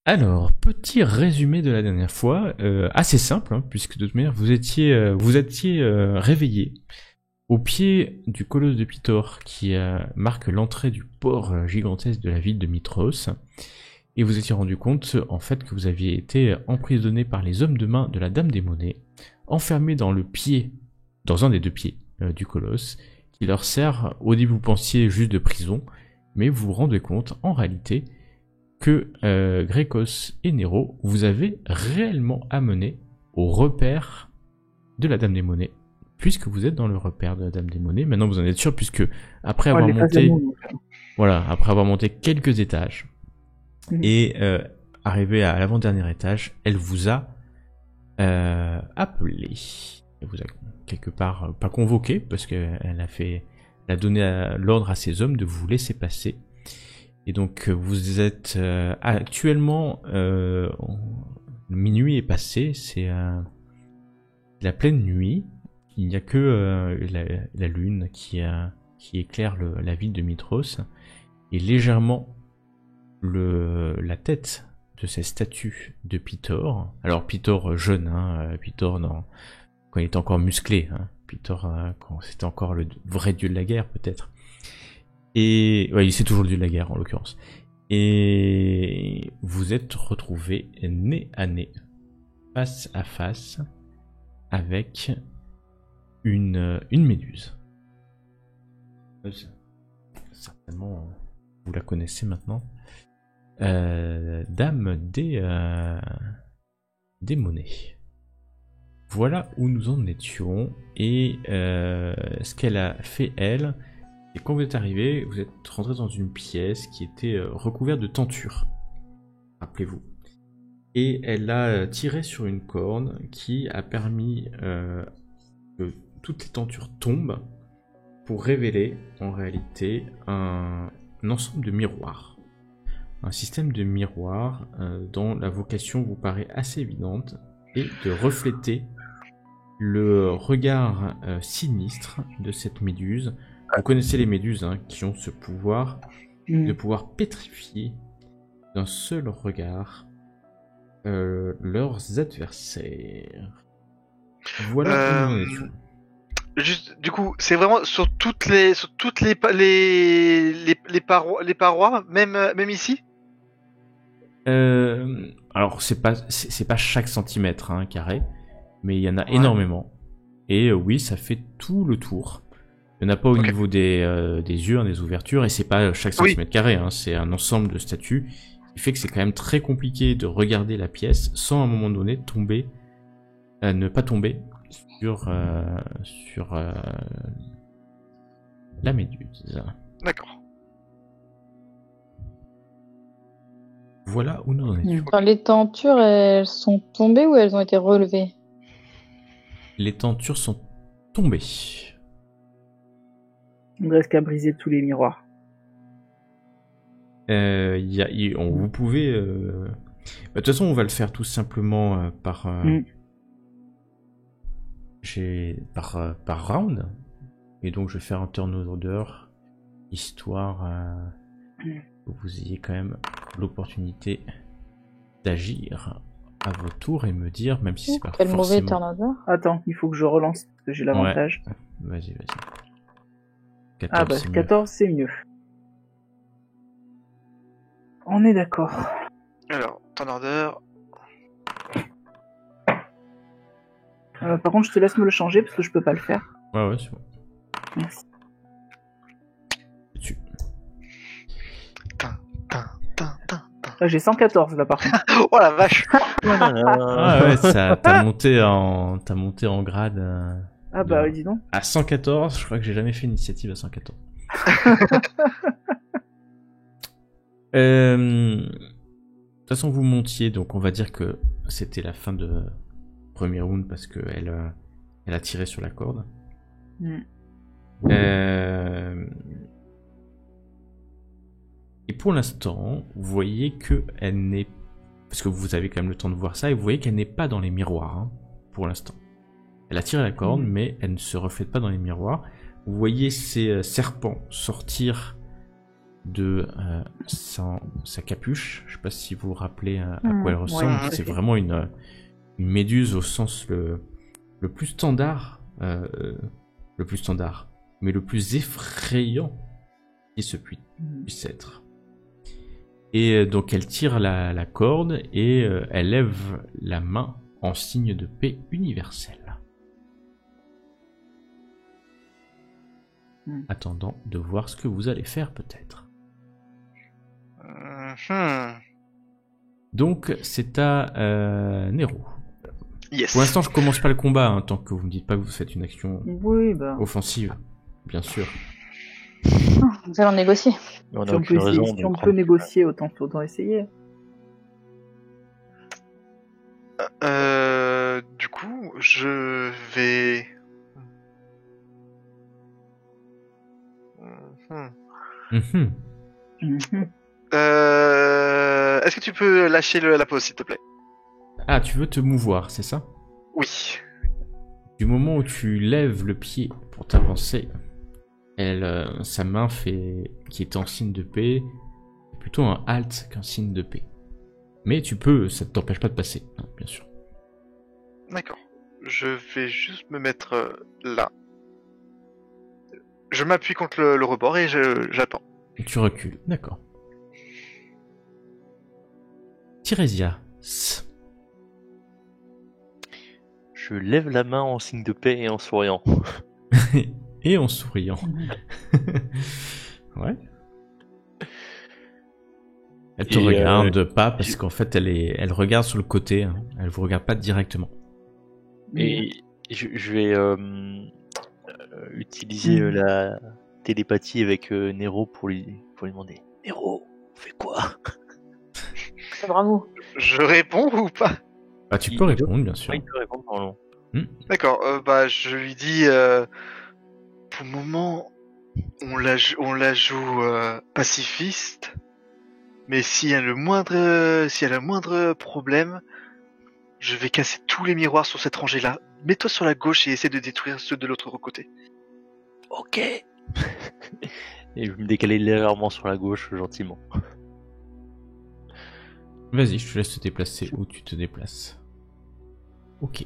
Alors, petit résumé de la dernière fois, assez simple, hein, puisque de toute manière vous étiez réveillé au pied du colosse de Pitor qui marque l'entrée du port gigantesque de la ville de Mitros, et vous étiez rendu compte en fait que vous aviez été emprisonné par les hommes de main de la Dame des Monnaies, enfermé dans un des deux pieds du colosse, qui leur sert, au début vous pensiez juste de prison, mais vous vous rendez compte en réalité que Grécos et Nero vous avez réellement amené au repère de la Dame des Monnaies, puisque vous êtes dans le repère de la Dame des Monnaies. Maintenant vous en êtes sûr, puisque après avoir monté quelques étages et arrivé à l'avant-dernier étage, elle vous a appelé. Elle vous a quelque part pas convoqué, parce qu'elle a donné l'ordre à ses hommes de vous laisser passer. Et donc vous êtes actuellement, minuit est passé, c'est la pleine nuit. Il n'y a que la lune qui éclaire la ville de Mitros, et légèrement la tête de cette statue de Pitor. Alors Pitor jeune, hein, Pitor quand il était encore musclé, hein, Pitor quand c'était encore le vrai dieu de la guerre peut-être. Et ouais, c'est toujours le dieu de la guerre en l'occurrence. Et vous êtes retrouvés nez à nez, face à face, avec une méduse. Certainement, vous la connaissez maintenant. Dame des monnaies. Voilà où nous en étions. Et ce qu'elle a fait, elle, et quand vous êtes arrivé, vous êtes rentré dans une pièce qui était recouverte de tentures, rappelez-vous. Et elle a tiré sur une corde qui a permis que toutes les tentures tombent pour révéler en réalité un ensemble de miroirs. Un système de miroirs dont la vocation vous paraît assez évidente, et de refléter le regard sinistre de cette méduse. Vous connaissez les méduses, hein, qui ont ce pouvoir de pouvoir pétrifier d'un seul regard leurs adversaires. Voilà où nous en étions. Juste, du coup, c'est vraiment sur toutes les parois, même ici. Alors c'est pas chaque centimètre hein, carré, mais il y en a énormément. Et oui, ça fait tout le tour. Il n'y en a pas au niveau des yeux, hein, des ouvertures, et c'est pas chaque centimètre carré, hein, c'est un ensemble de statues, qui fait que c'est quand même très compliqué de regarder la pièce sans à un moment donné ne pas tomber sur la méduse. D'accord. Voilà où nous en étions. Enfin, les tentures, elles sont tombées ou elles ont été relevées? Les tentures sont tombées. Il ne reste qu'à briser tous les miroirs. Vous pouvez... De toute façon, on va le faire tout simplement par round. Et donc, je vais faire un turn order, histoire que vous ayez quand même l'opportunité d'agir à votre tour et me dire, même si c'est pas quel forcément... mauvais turn order. Attends, il faut que je relance, parce que j'ai l'avantage. Ouais. Vas-y. 14, ah bah 14 c'est mieux. On est d'accord. Alors, turn order. Par contre, je te laisse me le changer parce que je peux pas le faire. Ouais, c'est bon. Merci. Dessus. Là, j'ai 114 là par contre. Oh la vache. Ah ouais, t'as monté en grade. Ah bah oui, dis donc. À 114, je crois que j'ai jamais fait une initiative à 114. De toute façon, vous montiez, donc on va dire que c'était la fin de premier round parce que elle a tiré sur la corde. Et pour l'instant, vous voyez que elle n'est, parce que vous avez quand même le temps de voir ça, et vous voyez qu'elle n'est pas dans les miroirs hein, pour l'instant. Elle a tiré la corde, mais elle ne se reflète pas dans les miroirs. Vous voyez ces serpents sortir de sa capuche. Je sais pas si vous vous rappelez à quoi elle ressemble. ouais, C'est ok. vraiment une méduse au sens le plus standard, mais le plus effrayant qui se puisse être. Et donc elle tire la corde et elle lève la main en signe de paix universelle. Attendant de voir ce que vous allez faire peut-être. Donc c'est à Nero. Yes. Pour l'instant je commence pas le combat, hein, tant que vous me dites pas que vous faites une action Oui, bah. offensive, bien sûr. Nous allons négocier. On Si n'a on peut, aucune raison essayer, de si on peut prendre- négocier, autant essayer. Du coup, je vais. Mhm. Mhm. Est-ce que tu peux lâcher la pause, s'il te plaît? Ah, tu veux te mouvoir, c'est ça? Oui. Du moment où tu lèves le pied pour t'avancer, sa main qui est en signe de paix, plutôt un halt qu'un signe de paix. Mais ça ne t'empêche pas de passer, hein, bien sûr. D'accord. Je vais juste me mettre là. Je m'appuie contre le rebord et j'attends. Tu recules, d'accord. Tirésia. Je lève la main en signe de paix et en souriant. Et en souriant. Ouais. Elle te regarde pas parce qu'en fait elle regarde sur le côté, hein. Elle vous regarde pas directement. Et je vais utiliser la télépathie avec Nero pour lui demander: Nero, on fait quoi? Bravo. Je réponds ou pas? Ah, tu peux répondre, bien sûr. Oui, il peut répondre normalement. D'accord. Je lui dis. Pour le moment, on la joue pacifiste. Mais s'il y a le moindre problème, je vais casser tous les miroirs sur cette rangée-là. Mets-toi sur la gauche et essaie de détruire ceux de l'autre côté. Ok. Et je vais me décaler légèrement sur la gauche, gentiment. Vas-y, je te laisse te déplacer où tu te déplaces. Ok.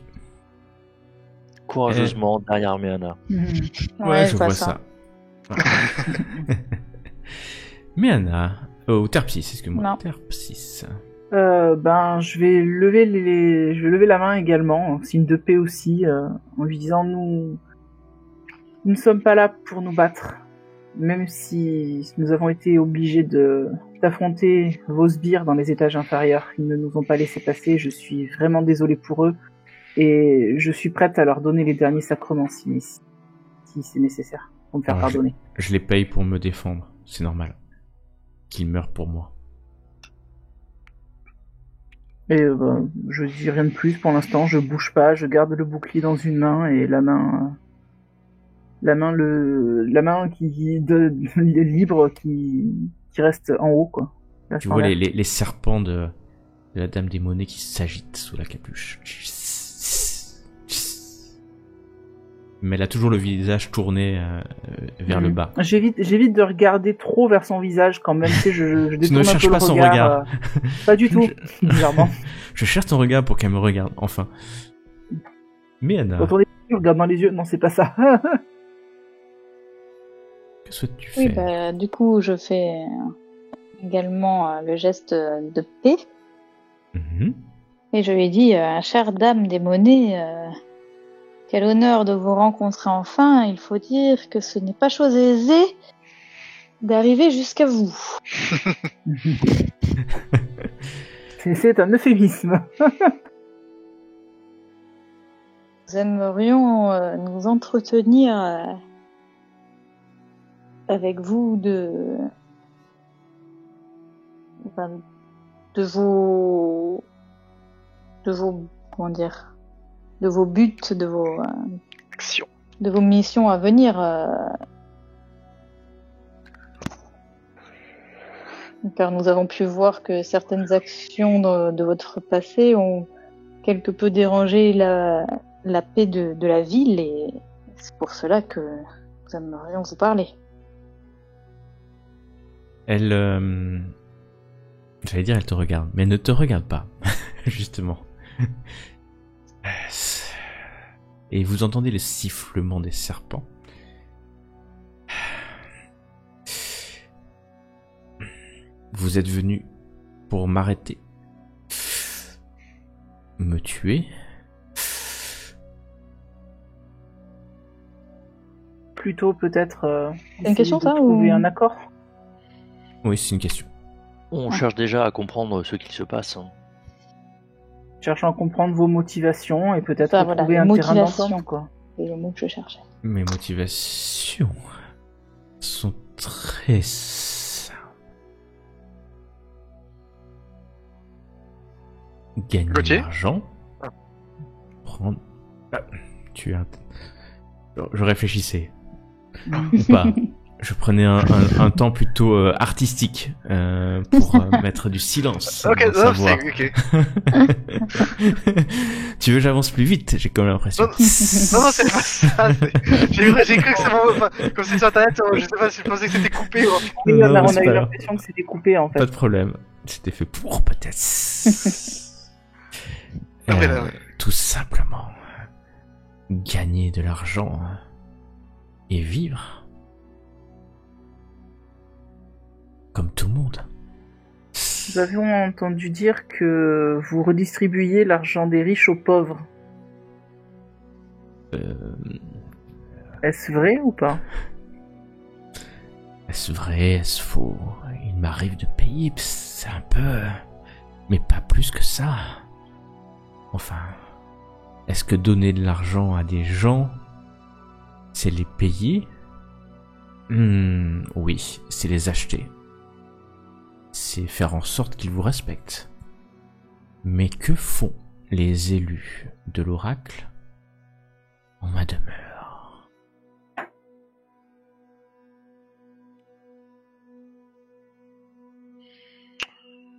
Courageusement derrière Meana. Ouais, je vois ça. Mais Anna, Terpsis, excuse-moi. Non. Terpsis. Je vais lever la main également, en signe de paix aussi, en lui disant nous ne sommes pas là pour nous battre, même si nous avons été obligés d'affronter vos sbires dans les étages inférieurs. Ils ne nous ont pas laissé passer. Je suis vraiment désolé pour eux et je suis prête à leur donner les derniers sacrements si c'est nécessaire pour me faire pardonner. Je les paye pour me défendre, c'est normal. Qu'ils meurent pour moi. Et je dis rien de plus pour l'instant, je bouge pas, je garde le bouclier dans une main et la main qui libre qui reste en haut quoi. Tu vois les serpents de la Dame des Monnaies qui s'agitent sous la capuche. Mais elle a toujours le visage tourné vers le bas. J'évite de regarder trop vers son visage quand même. Tu sais, je Tu ne détourne un peu cherches le pas son regard. regard. Pas du tout, bizarrement. Je cherche ton regard pour qu'elle me regarde, enfin. Mais Anna, Quand on est je regarde dans les yeux, non c'est pas ça. que souhaites-tu Oui, faire du coup, je fais également le geste de paix. Mhm. Et je lui dis, chère dame des monnaies, quel honneur de vous rencontrer enfin. Il faut dire que ce n'est pas chose aisée d'arriver jusqu'à vous. C'est un euphémisme. Nous aimerions nous entretenir avec vous de vos comment dire, de vos buts, Action. de vos missions à venir. Car nous avons pu voir que certaines actions de votre passé ont quelque peu dérangé la paix de la ville et c'est pour cela que nous aimerions vous parler. Elle... J'allais dire elle te regarde, mais elle ne te regarde pas, justement. Et vous entendez le sifflement des serpents. Vous êtes venu pour m'arrêter, me tuer. Plutôt peut-être C'est une question, essayer de ça, trouver ou- un accord. Oui, c'est une question. On cherche déjà à comprendre ce qui se passe. Hein. Cherchant à comprendre vos motivations et peut-être Ça, voilà, trouver les un terrain motivations. d'entente, quoi. C'est le mot que je cherchais. Mes motivations sont très simples. Gagner de Gauthier l'argent. Prendre... Ah, tu as... Je réfléchissais. Ou pas. Je prenais un temps plutôt artistique pour mettre du silence. Ok, dans non, sa voix. c'est ok. Tu veux que j'avance plus vite? J'ai comme l'impression. Non, non, c'est pas ça. J'ai cru que c'est mon. Enfin, comme c'est sur internet, je sais pas si je pensais que c'était coupé. Ou... Oui, Non, mais on c'est a pas eu grave. l'impression que c'était coupé en fait. Pas de problème. C'était fait pour peut-être. vrai, là, ouais. Tout simplement gagner de l'argent et vivre comme tout le monde. Nous avions entendu dire que vous redistribuiez l'argent des riches aux pauvres. Est-ce vrai ou pas? Est-ce vrai? Est-ce faux? Il m'arrive de payer, c'est un peu... Mais pas plus que ça. Enfin... Est-ce que donner de l'argent à des gens, c'est les payer? Oui, c'est les acheter. C'est faire en sorte qu'ils vous respectent. Mais que font les élus de l'oracle en ma demeure?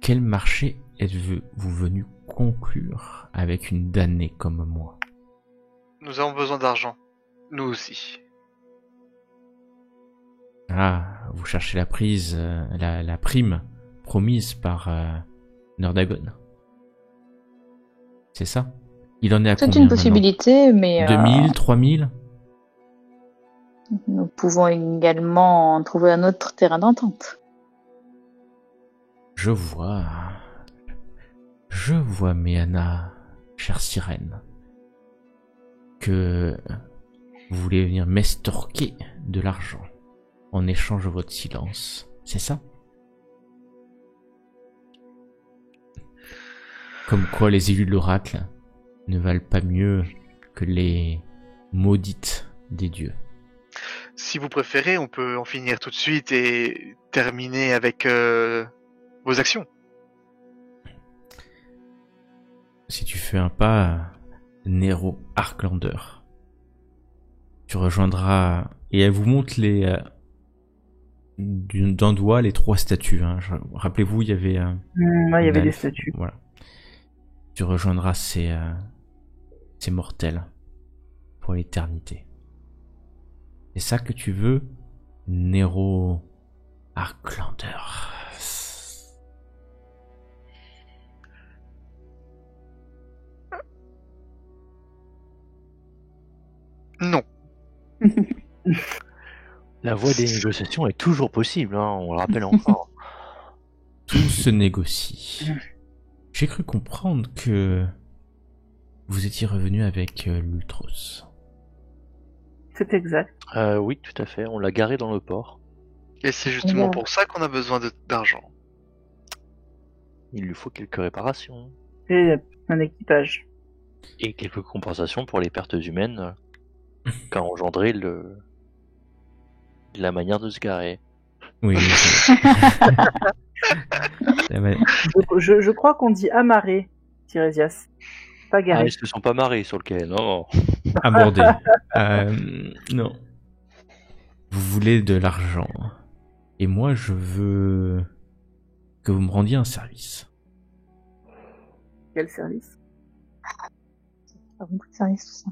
Quel marché êtes-vous venu conclure avec une damnée comme moi? Nous avons besoin d'argent. Nous aussi. Ah, vous cherchez la prise, la prime promise par Nordagon. C'est ça? Il en est à C'est combien une maintenant? possibilité, mais 2000, 3000? nous pouvons également trouver un autre terrain d'entente. Je vois, Méana, chère sirène, que vous voulez venir m'estorquer de l'argent en échange de votre silence, c'est ça? Comme quoi les élus de l'oracle ne valent pas mieux que les maudites des dieux. Si vous préférez, on peut en finir tout de suite et terminer avec vos actions. Si tu fais un pas, Nero Arklander, tu rejoindras... Et elle vous montre les... d'un doigt les 3 statues. Hein. Rappelez-vous, il y avait... Ouais, il y avait des elfe. statues. Voilà. Tu rejoindras ces mortels pour l'éternité. C'est ça que tu veux, Nero Arklander? Non. La voie des négociations est toujours possible, hein, on le rappelle encore. Tout se négocie. J'ai cru comprendre que vous étiez revenu avec Lutros. C'est exact. Oui, tout à fait, on l'a garé dans le port. Et c'est justement Regarde. pour ça qu'on a besoin d'argent. Il lui faut quelques réparations. Et un équipage. Et quelques compensations pour les pertes humaines qu'a engendré la manière de se garer. Oui. Je crois qu'on dit amarré, Tirésias. Pas Ah, garé. ils se sont pas marrés sur le quai, non. Abordé. Non. Vous voulez de l'argent. Et moi, je veux que vous me rendiez un service. Quel service? Pas beaucoup de services, tout ça.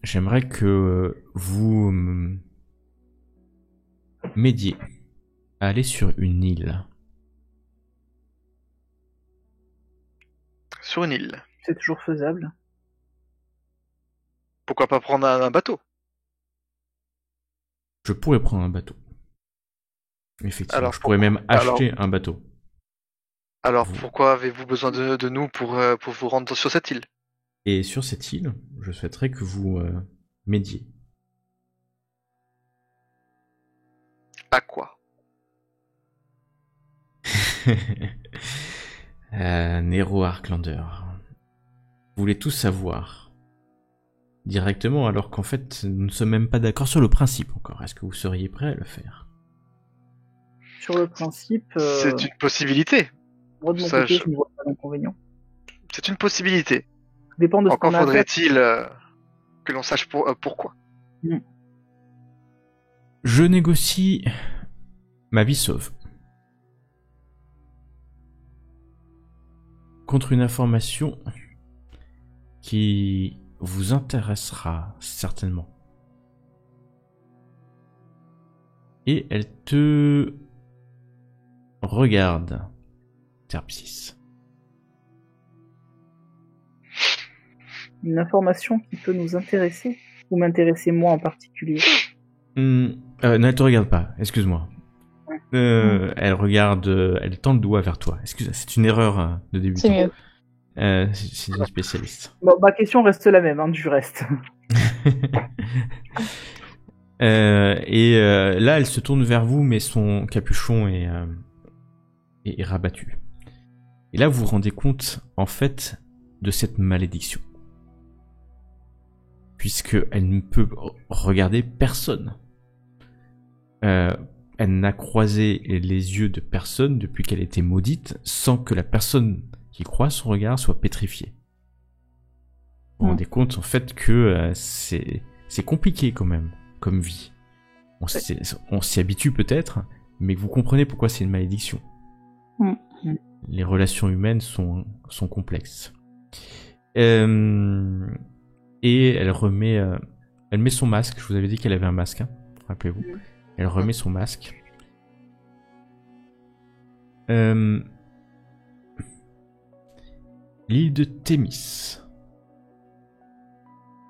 J'aimerais que vous m'aidiez à aller sur une île. Sur une île. C'est toujours faisable. Pourquoi pas prendre un bateau? Je pourrais prendre un bateau. Effectivement, Alors, je pourrais même alors- acheter un bateau. Alors Vous- pourquoi avez-vous besoin de nous pour vous rendre sur cette île? Et sur cette île, je souhaiterais que vous m'aidiez. À quoi? Nero Arklander. Vous voulez tout savoir directement alors qu'en fait nous ne sommes même pas d'accord sur le principe encore. Est-ce que vous seriez prêt à le faire? Sur le principe, C'est une possibilité. moi de mon ça, côté, je- je ne vois pas d'inconvénient. C'est une possibilité. Ça dépend de ce Encore qu'on a à faire. faudrait-il que l'on sache pourquoi. Je négocie ma vie sauve contre une information qui vous intéressera certainement. Et elle te regarde, Terpsis. Une information qui peut nous intéresser, ou m'intéresser moi en particulier. Non, elle te regarde pas, excuse-moi. Elle regarde, elle tend le doigt vers toi. Excuse, c'est une erreur de débutant. C'est mieux. C'est une spécialiste. Bon, ma question reste la même, du reste. Là, elle se tourne vers vous, mais son capuchon est rabattu. Et là, vous vous rendez compte, en fait, de cette malédiction. Puisqu'elle ne peut regarder personne. Elle n'a croisé les yeux de personne depuis qu'elle était maudite, sans que la personne qui croise son regard soit pétrifiée. Vous vous rendez compte, en fait, que c'est compliqué quand même, comme vie. On s'y habitue peut-être, mais vous comprenez pourquoi c'est une malédiction. Les relations humaines sont complexes. Et elle met son masque. Je vous avais dit qu'elle avait un masque, hein, rappelez-vous. Elle remet son masque. L'île de Thémis.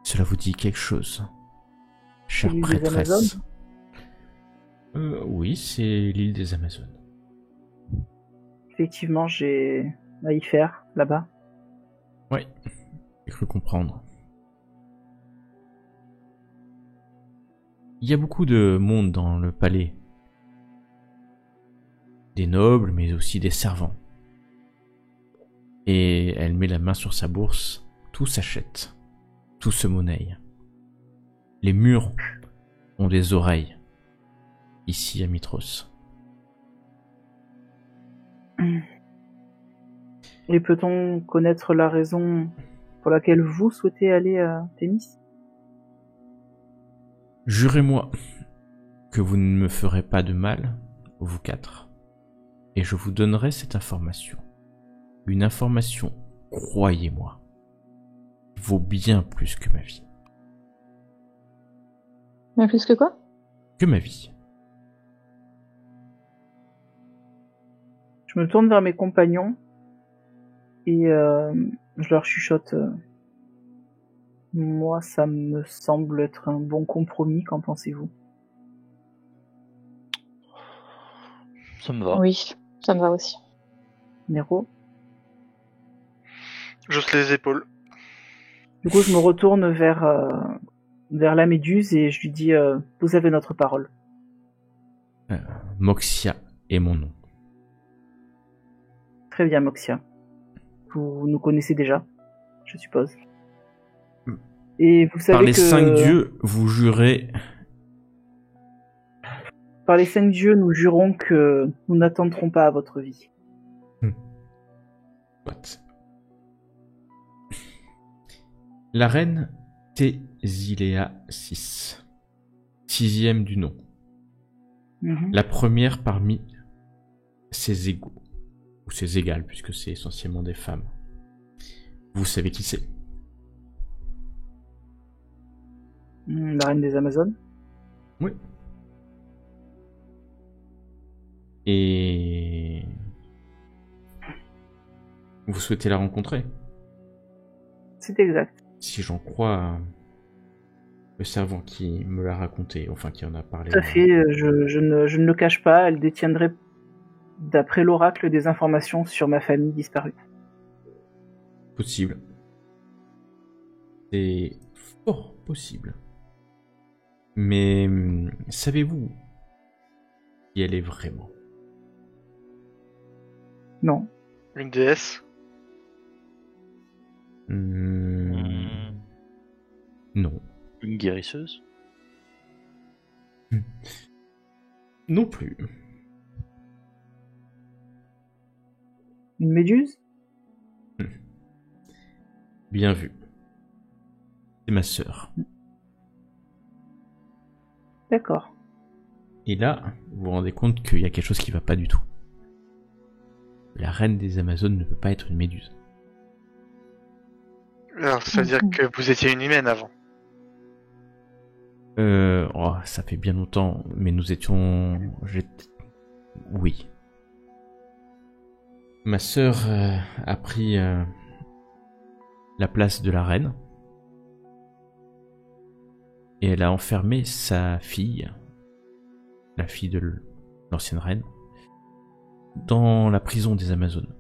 Cela vous dit quelque chose, chère L'île des prêtresse? Amazones Oui, c'est l'île des Amazones. Effectivement, j'ai à y faire, là-bas. Oui, j'ai cru comprendre. Il y a beaucoup de monde dans le palais. Des nobles, mais aussi des servants. Et elle met la main sur sa bourse. Tout s'achète. Tout se monnaie. Les murs ont des oreilles. Ici à Mitros. Et peut-on connaître la raison pour laquelle vous souhaitez aller à Thémis? Jurez-moi que vous ne me ferez pas de mal, vous quatre, et je vous donnerai cette information. Une information, croyez-moi, qui vaut bien plus que ma vie. Mais plus que quoi? Que ma vie. Je me tourne vers mes compagnons et je leur chuchote. Moi, ça me semble être un bon compromis, qu'en pensez-vous? Ça me va. Oui, ça me va aussi. Nero? J'ose les épaules. Du coup, je me retourne vers la méduse et je lui dis vous avez notre parole. Moxia est mon nom. Très bien, Moxia. Vous nous connaissez déjà, je suppose. Et vous savez Par les que 5 dieux, vous jurez... par les 5 dieux, nous jurons que nous n'attendrons pas à votre vie. What? La reine Tésilea 6. 6e du nom. La première parmi ses égaux. Ou ses égales, puisque c'est essentiellement des femmes. Vous savez qui c'est? La reine des Amazones? Oui. Et vous souhaitez la rencontrer? C'est exact. Si j'en crois le servant qui me l'a raconté, enfin qui en a parlé. Tout à fait, je ne le cache pas, elle détiendrait, d'après l'oracle, des informations sur ma famille disparue. Possible. C'est fort possible. Mais savez-vous qui elle est vraiment? Non. Une déesse? Non. Une guérisseuse? Non plus. Une méduse? Bien vu. C'est ma sœur. D'accord. Et là, vous vous rendez compte qu'il y a quelque chose qui va pas du tout. La reine des Amazones ne peut pas être une méduse. Alors, ça veut dire que vous étiez une humaine avant. Oh, ça fait bien longtemps, mais nous étions... Oui. Ma sœur a pris la place de la reine. Et elle a enfermé sa fille, la fille de l'ancienne reine, dans la prison des Amazones.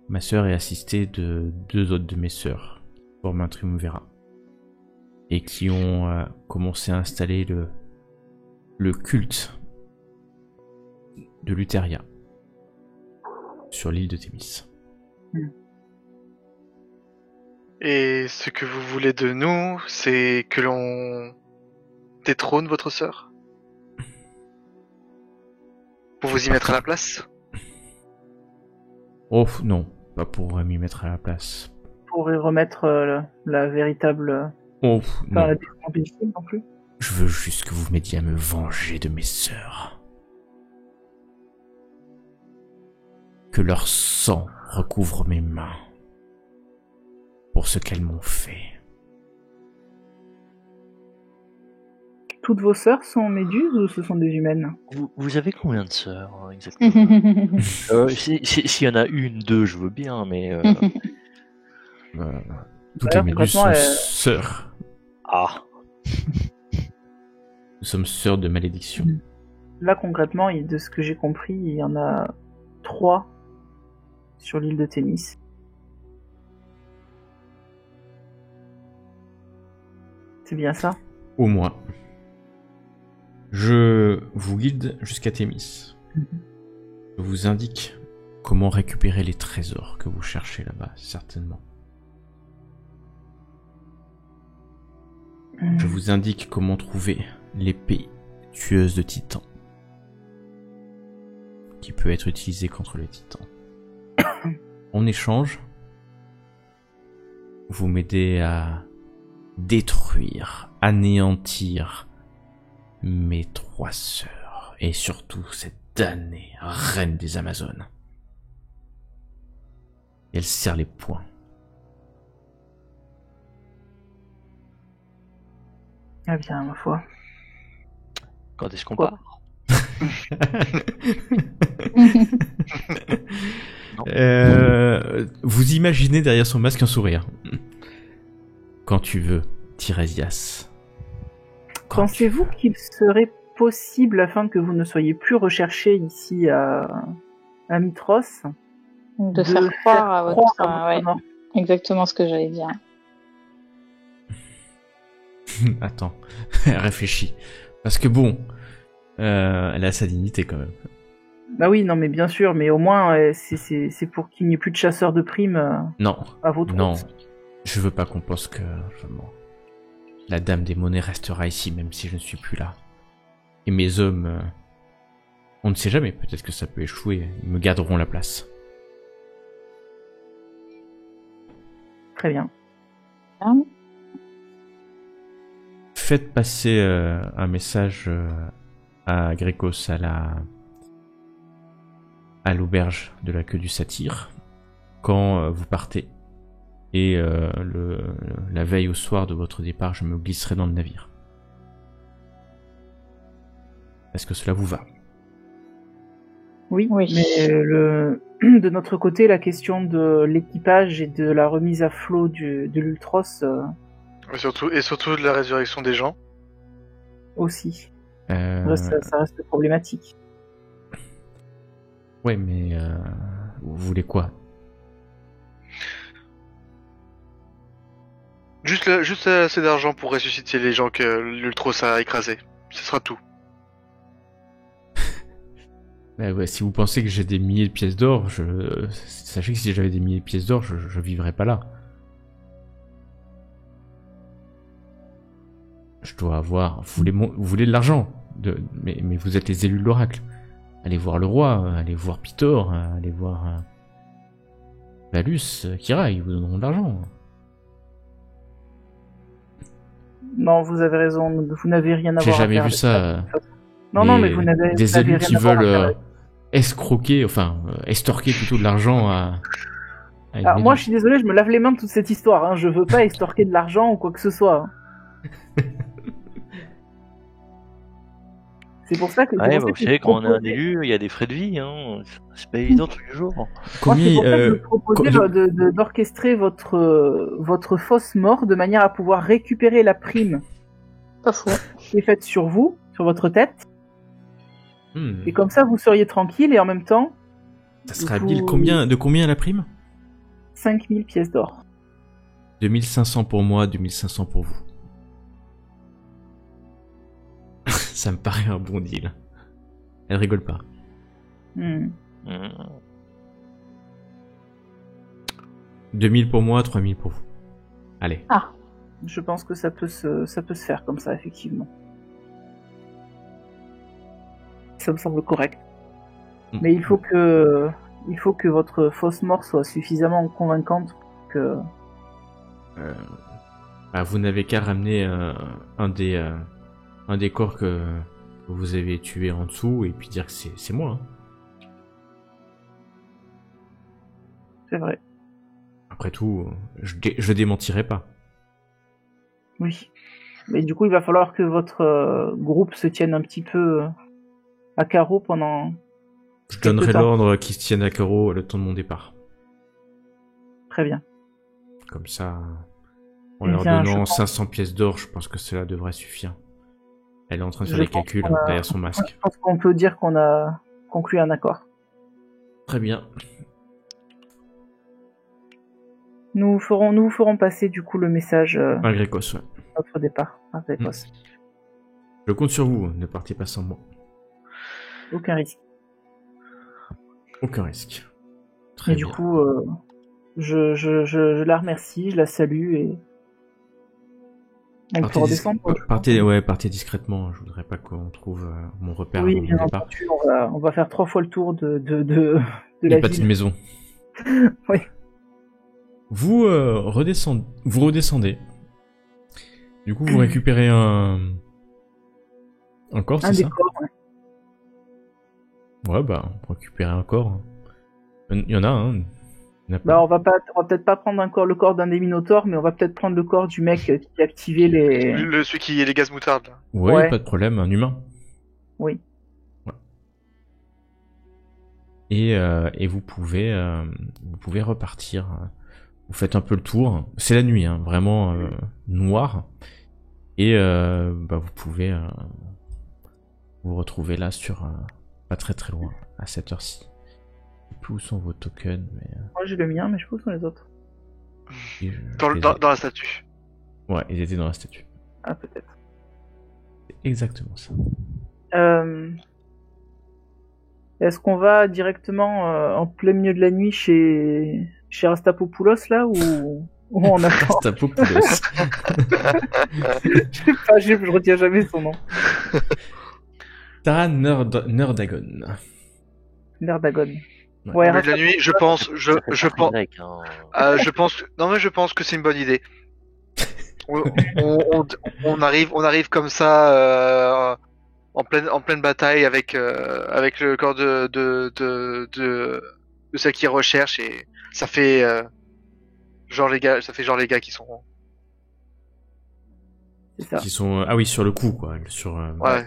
Ma sœur est assistée de 2 autres de mes sœurs, qui forment un triumvirat, et qui ont commencé à installer le culte de Luteria sur l'île de Thémis. Et ce que vous voulez de nous, c'est que l'on détrône votre sœur? Pour vous y mettre à la place? Oh non, pas pour m'y mettre à la place. Pour y remettre la véritable... Oh Pas non, la définitive non plus. je veux juste que vous m'aidiez à me venger de mes sœurs. Que leur sang recouvre mes mains pour ce qu'elles m'ont fait. Toutes vos sœurs sont méduses ou ce sont des humaines? Vous avez combien de sœurs, hein, exactement? S'il y en a une, 2, je veux bien, mais... Toutes les méduses sont concrètement, sœurs. Ah, Nous sommes sœurs de malédiction. Là, concrètement, de ce que j'ai compris, il y en a 3 sur l'île de Thémis. C'est bien ça? Au moins. Je vous guide jusqu'à Thémis. Je vous indique comment récupérer les trésors que vous cherchez là-bas, certainement. Je vous indique comment trouver l'épée tueuse de titans, qui peut être utilisée contre les titans. En échange, vous m'aidez à détruire, anéantir mes 3 sœurs, et surtout cette damnée reine des Amazones. Et elle serre les poings. Ah bien, ma foi. quand est-ce qu'on Quoi? part? Vous imaginez derrière son masque un sourire. Quand tu veux, Tirésias. Pensez-vous qu'il serait possible, afin que vous ne soyez plus recherché ici à Mitros, De faire croire à votre... à ouais, votre mort? exactement ce que j'allais dire. Attends, elle réfléchit. Parce que bon, elle a sa dignité quand même. Bah oui, non mais bien sûr, mais au moins c'est pour qu'il n'y ait plus de chasseurs de primes Non, à votre non, compte. je veux pas qu'on pense que vraiment, la dame des monnaies restera ici même si je ne suis plus là. Et mes hommes, on ne sait jamais, peut-être que ça peut échouer, ils me garderont la place. Très bien. Faites passer un message à Grécos à l'auberge de la Queue du Satyre quand vous partez. Et la veille au soir de votre départ, je me glisserai dans le navire. Est-ce que cela vous va? Oui, Oui. mais de notre côté, la question de l'équipage et de la remise à flot de l'Ultros Et surtout de la résurrection des gens. aussi. Euh, Ça reste problématique. Ouais, mais vous voulez quoi? Juste assez d'argent pour ressusciter les gens que l'Ultros a écrasés. Ce sera tout. Ouais, si vous pensez que j'ai des milliers de pièces d'or, sachez que si j'avais des milliers de pièces d'or, je vivrais pas là. Je dois avoir... Vous voulez de l'argent, mais vous êtes les élus de l'oracle. Allez voir le roi, allez voir Pitor, allez voir Valus, Kira, ils vous donneront de l'argent. Non, vous avez raison, vous n'avez rien à J'ai voir à jamais faire vu avec ça. Non, mais vous n'avez Des vous n'avez élus rien qui à voir à veulent faire avec- escroquer, enfin, extorquer plutôt de l'argent à une Alors, moi, élue. je suis désolé, je me lave les mains de toute cette histoire. Hein. Je veux pas extorquer de l'argent ou quoi que ce soit. Hein. C'est pour ça que. Ouais, c'est bah, pour vous ça que savez, je quand on est un proposais- élu, il y a des frais de vie, hein. C'est pas évident tous les jours. Moi, c'est pour ça que je proposais co- d'orchestrer votre fausse mort de manière à pouvoir récupérer la prime Pas fou. qui est faite sur vous, sur votre tête, Hmm. et comme ça vous seriez tranquille et en même temps Ça sera vous- 1000 de combien la prime? 5000 pièces d'or. 2500 pour moi, 2500 pour vous. Ça me paraît un bon deal. Elle rigole pas. Hmm. Mmh. 2000 pour moi, 3000 pour vous. Allez. Je pense que ça peut se faire comme ça, effectivement. Ça me semble correct. Mm. Mais il faut que votre fausse mort soit suffisamment convaincante pour que... Bah, vous n'avez qu'à ramener un des corps que vous avez tué en dessous et puis dire que c'est moi. Hein. C'est vrai. Après tout, je démentirai pas. Oui. Mais du coup, il va falloir que votre groupe se tienne un petit peu à carreau pendant... Je Quelque donnerai temps. l'ordre qu'ils se tiennent à carreau le temps de mon départ. Très bien. Comme ça, en Eh leur bien, je donnant pense- 500 pièces d'or, je pense que cela devrait suffire. Elle est en train de faire Je les pense calculs qu'on a- derrière son Je masque. pense qu'on peut dire qu'on a conclu un accord. Très bien. Nous vous ferons passer du coup le message Un Grécos, ouais. à notre départ. À Grépos. Je compte sur vous, ne partez pas sans moi. Aucun risque. Aucun risque. Très Et bien. du coup, je la remercie, je la salue et on peut redescendre. Partez discrètement. Je voudrais pas qu'on trouve mon repère Oui, au bien départ. entendu, on va faire 3 fois le tour de Les la pâtés de ville. maison. Oui. Vous redescendez. Du coup, vous récupérez un corps, Un c'est ça? décor, ouais. Ouais, bah, on peut récupérer un corps. Il y en a un. Il y en a Bah, pas. on va peut-être pas prendre le corps d'un des Minotaures, mais on va peut-être prendre le corps du mec qui a activé les... Celui qui est les gaz moutardes. Là. Ouais, ouais. pas de problème, un humain. Oui. Et vous pouvez repartir. Vous faites un peu le tour. C'est la nuit, hein, vraiment noir. Et bah, vous pouvez vous retrouver là sur pas très très loin à cette heure-ci. Je sais plus où sont vos tokens, mais Moi j'ai le mien, mais je sais pas où sont les autres. Dans la statue. Ouais, ils étaient dans la statue. Ah, peut-être. C'est exactement ça. Est-ce qu'on va directement en plein milieu de la nuit chez Rastapopoulos là ou on attend? Rastapopoulos. Je sais pas, je retiens jamais son nom. Tara Nerdagon. Nerdagon. Ouais. Ouais, Mais de la nuit, je pense, je Ça fait pense, grec, hein. non mais je pense que c'est une bonne idée. On arrive comme ça en pleine bataille avec le corps de ceux qui recherchent et ça fait genre les gars qui sont c'est ça. Qui sont ah oui sur le coup quoi sur ouais.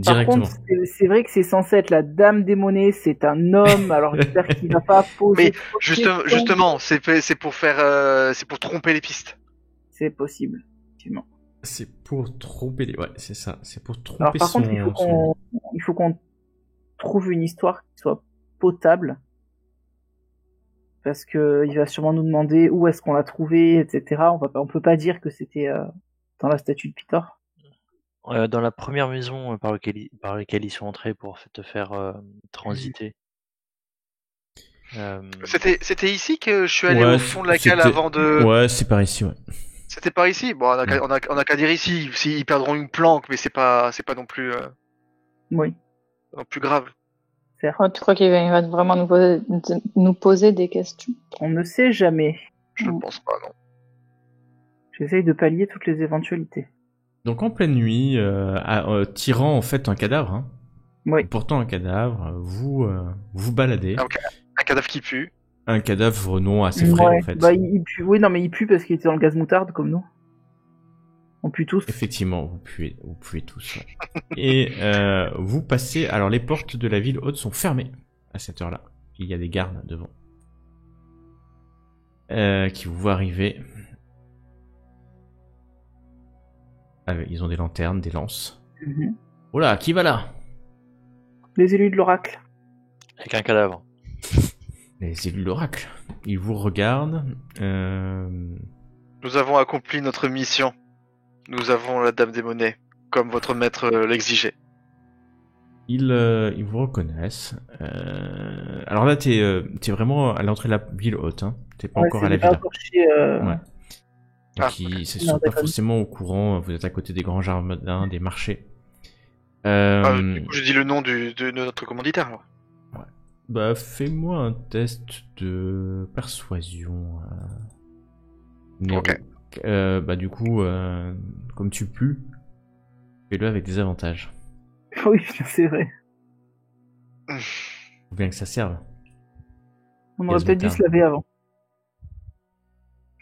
Par Directement. contre, c'est vrai que c'est censé être la dame des monnaies, c'est un homme, alors j'espère qu'il va pas poser. Mais trop de questions. justement, c'est pour faire, c'est pour tromper les pistes. C'est possible, effectivement. C'est pour tromper les... Ouais, c'est ça. C'est pour tromper Alors par son... contre, son- il faut qu'on trouve une histoire qui soit potable. Parce que il va sûrement nous demander où est-ce qu'on l'a trouvé, etc. On peut pas dire que c'était dans la statue de Pitor. Dans la première maison par laquelle ils sont entrés pour te faire transiter. C'était ici que je suis allé Ouais, au fond de la cale c'était- avant de. Ouais, c'est par ici, ouais. C'était par ici. Bon, on a qu'à dire ici. S'ils perdront une planque, mais c'est pas non plus Oui, grave. Oh, tu crois qu'il va vraiment nous poser des questions? on ne sait jamais. Je pense pas, non. J'essaye de pallier toutes les éventualités. Donc en pleine nuit, tirant en fait un cadavre, hein, Oui. portant un cadavre, vous baladez. Ah, ok. Un cadavre qui pue. Un cadavre non assez frais Ouais, en fait. bah, il pue. Oui, non, mais il pue parce qu'il était dans le gaz moutarde comme nous. On pue tous. Effectivement, vous puez tous. Ouais. Et vous passez. Alors les portes de la ville haute sont fermées à cette heure-là. Il y a des gardes devant qui vous voient arriver. Ils ont des lanternes, des lances. Mhm. Oh là, qui va là? Les élus de l'oracle. Avec un cadavre. Les élus de l'oracle. Ils vous regardent. Nous avons accompli notre mission. Nous avons la Dame des Monnaies, comme votre maître l'exigeait. Ils vous reconnaissent. Alors là, t'es vraiment à l'entrée de la ville haute. Hein. T'es pas encore à la pas ville. encore chez, Ouais. Donc Ah. ils ne Non, sont pas d'accord. forcément au courant. Vous êtes à côté des grands jardins, des marchés. Du coup, je dis le nom de notre commanditaire, alors. Bah, fais-moi un test de persuasion. Nero. Ok. Bah du coup, comme tu pues, fais-le avec des avantages. Oui, c'est vrai. Faut bien que ça serve. On aurait Gaz peut-être dû moutarde. se laver avant.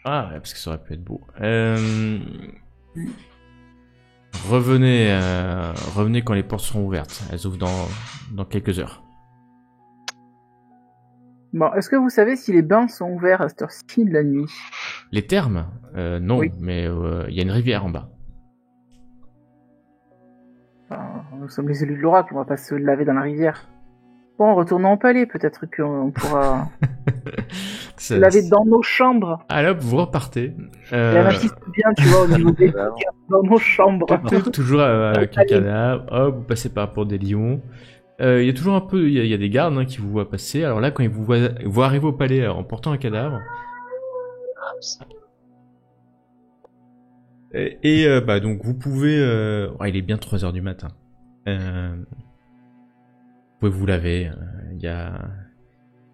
Ah, ouais, parce que ça aurait pu être beau. Revenez quand les portes seront ouvertes. Elles ouvrent dans quelques heures. Bon, est-ce que vous savez si les bains sont ouverts à cette heure-ci de la nuit? Les thermes, non, Oui. mais il y a une rivière en bas. Enfin, nous sommes les élus de l'oracle, on va pas se laver dans la rivière. Bon, retournons au palais, peut-être qu'on pourra se laver dans nos chambres. Ah là, vous repartez. La magie c'est bien, tu vois, au niveau des dans nos chambres. Toujours avec un cadavre. Hop, vous passez par la porte des lions. Il y a toujours un peu, il y a des gardes hein, qui vous voient passer. Alors là, quand ils vous voient arriver au palais en portant un cadavre. Bah donc vous pouvez. Il est bien 3h du matin. Vous pouvez vous laver. Il y a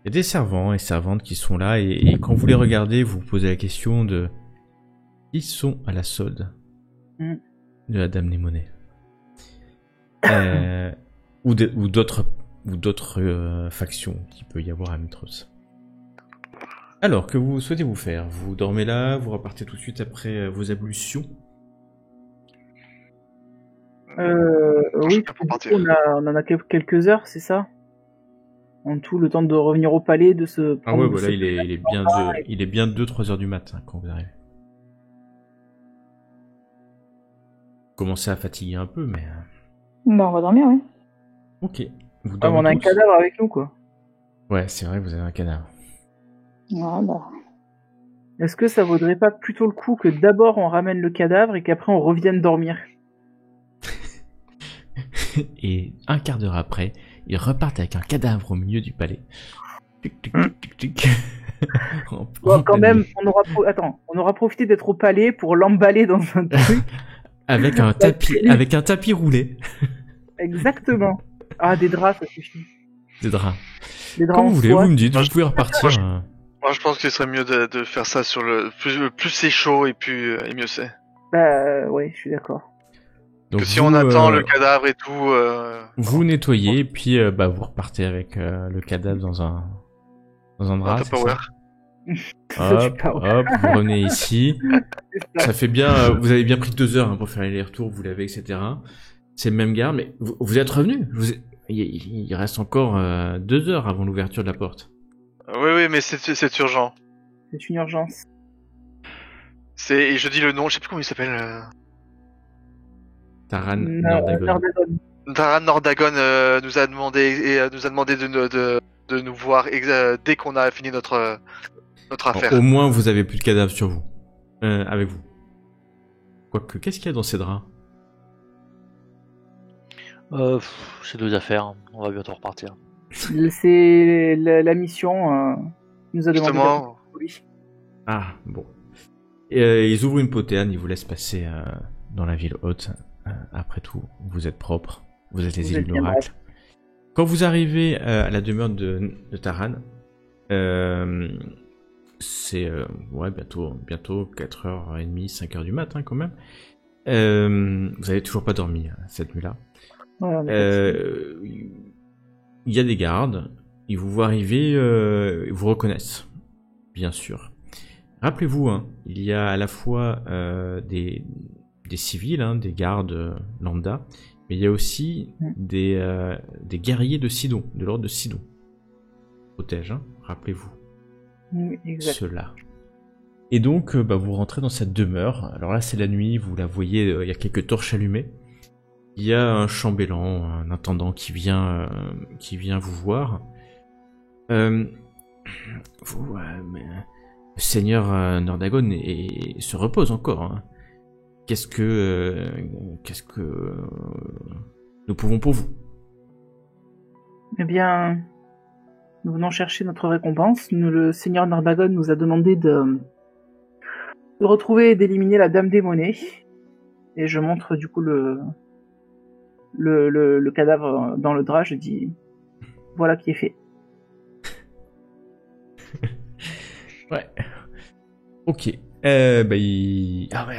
des servants et servantes qui sont là et quand vous les regardez, vous vous posez la question de qui sont à la solde de la Dame des Monnaies. Ou d'autres factions qu'il peut y avoir à Mitros. Alors, que vous souhaitez-vous faire? Vous dormez là, vous repartez tout de suite après vos ablutions? Oui, Pour du coup, partir. on en a quelques heures, c'est ça? En tout, le temps de revenir au palais, de se Ah prendre ouais, de voilà, se- il est bien 2-3 heures du matin quand vous arrivez. Vous commencez à fatiguer un peu, mais... Bah, on va dormir, oui. Ok. Vous Ah, mais on a un tous cadavre avec nous, quoi. Ouais, c'est vrai, vous avez un cadavre. Ah, bah. Est-ce que ça vaudrait pas plutôt le coup que d'abord on ramène le cadavre et qu'après on revienne dormir? Et un quart d'heure après, ils repartent avec un cadavre au milieu du palais. Tic, tic, tic, tic, tic. En Bon, quand pleine même, nuit. on aura profité d'être au palais pour l'emballer dans un truc. Avec un tapis roulé. Exactement. Ah, des draps, ça suffit. Des draps. Des draps Comme en vous voulez, soie. vous me dites, Moi, vous pouvez repartir. Moi, je pense qu'il serait mieux de faire ça sur le plus c'est chaud et mieux c'est. Bah, ouais, je suis d'accord. Donc Que si vous, on attend le cadavre et tout. vous nettoyez et puis vous repartez avec le cadavre dans un drap. c'est Tupperware. ça hop, Tupperware. hop, vous revenez ici. C'est ça. Ça fait bien. Vous avez bien pris 2 heures hein, pour faire les retours, vous l'avez, etc. C'est le même garde, mais vous êtes revenu. Il reste encore 2 heures avant l'ouverture de la porte. Oui, mais c'est urgent. C'est une urgence. Et je dis le nom, je sais plus comment il s'appelle. Taran Nordagon. Nordagon. Taran Nordagon nous a demandé de nous voir dès qu'on a fini notre affaire. Au moins, vous avez plus de cadavres sur vous. Avec vous. Quoique, qu'est-ce qu'il y a dans ces draps? C'est 2 affaires, on va bientôt repartir. C'est la mission qui nous a demandé. Justement. Oui. Ah, bon. Ils ouvrent une poterne, ils vous laissent passer dans la ville haute. Après tout, vous êtes propres. Vous êtes les Vous élus êtes de bien l'oracle. Quand vous arrivez à la demeure de Taran, c'est bientôt 4h30, 5h du matin quand même. Vous avez toujours pas dormi cette nuit-là. Ouais, Il y a des gardes, ils vous voient arriver, ils vous reconnaissent, bien sûr. Rappelez-vous, il y a à la fois des civils, des gardes lambda, mais il y a aussi des guerriers de Sidon, de l'ordre de Sidon. Protège, rappelez-vous. exact. Cela. Et donc, vous rentrez dans cette demeure. Alors là, c'est la nuit, vous la voyez, il y a quelques torches allumées. Il y a un chambellan, un intendant qui vient vous voir. Le seigneur Nordagon se repose encore. Qu'est-ce que nous pouvons pour vous? Eh bien, nous venons chercher notre récompense. Le seigneur Nordagon nous a demandé de retrouver et d'éliminer la Dame des Monnaies. Et je montre du coup le cadavre dans le drap. Je dis, voilà qui est fait. Ouais. Ok.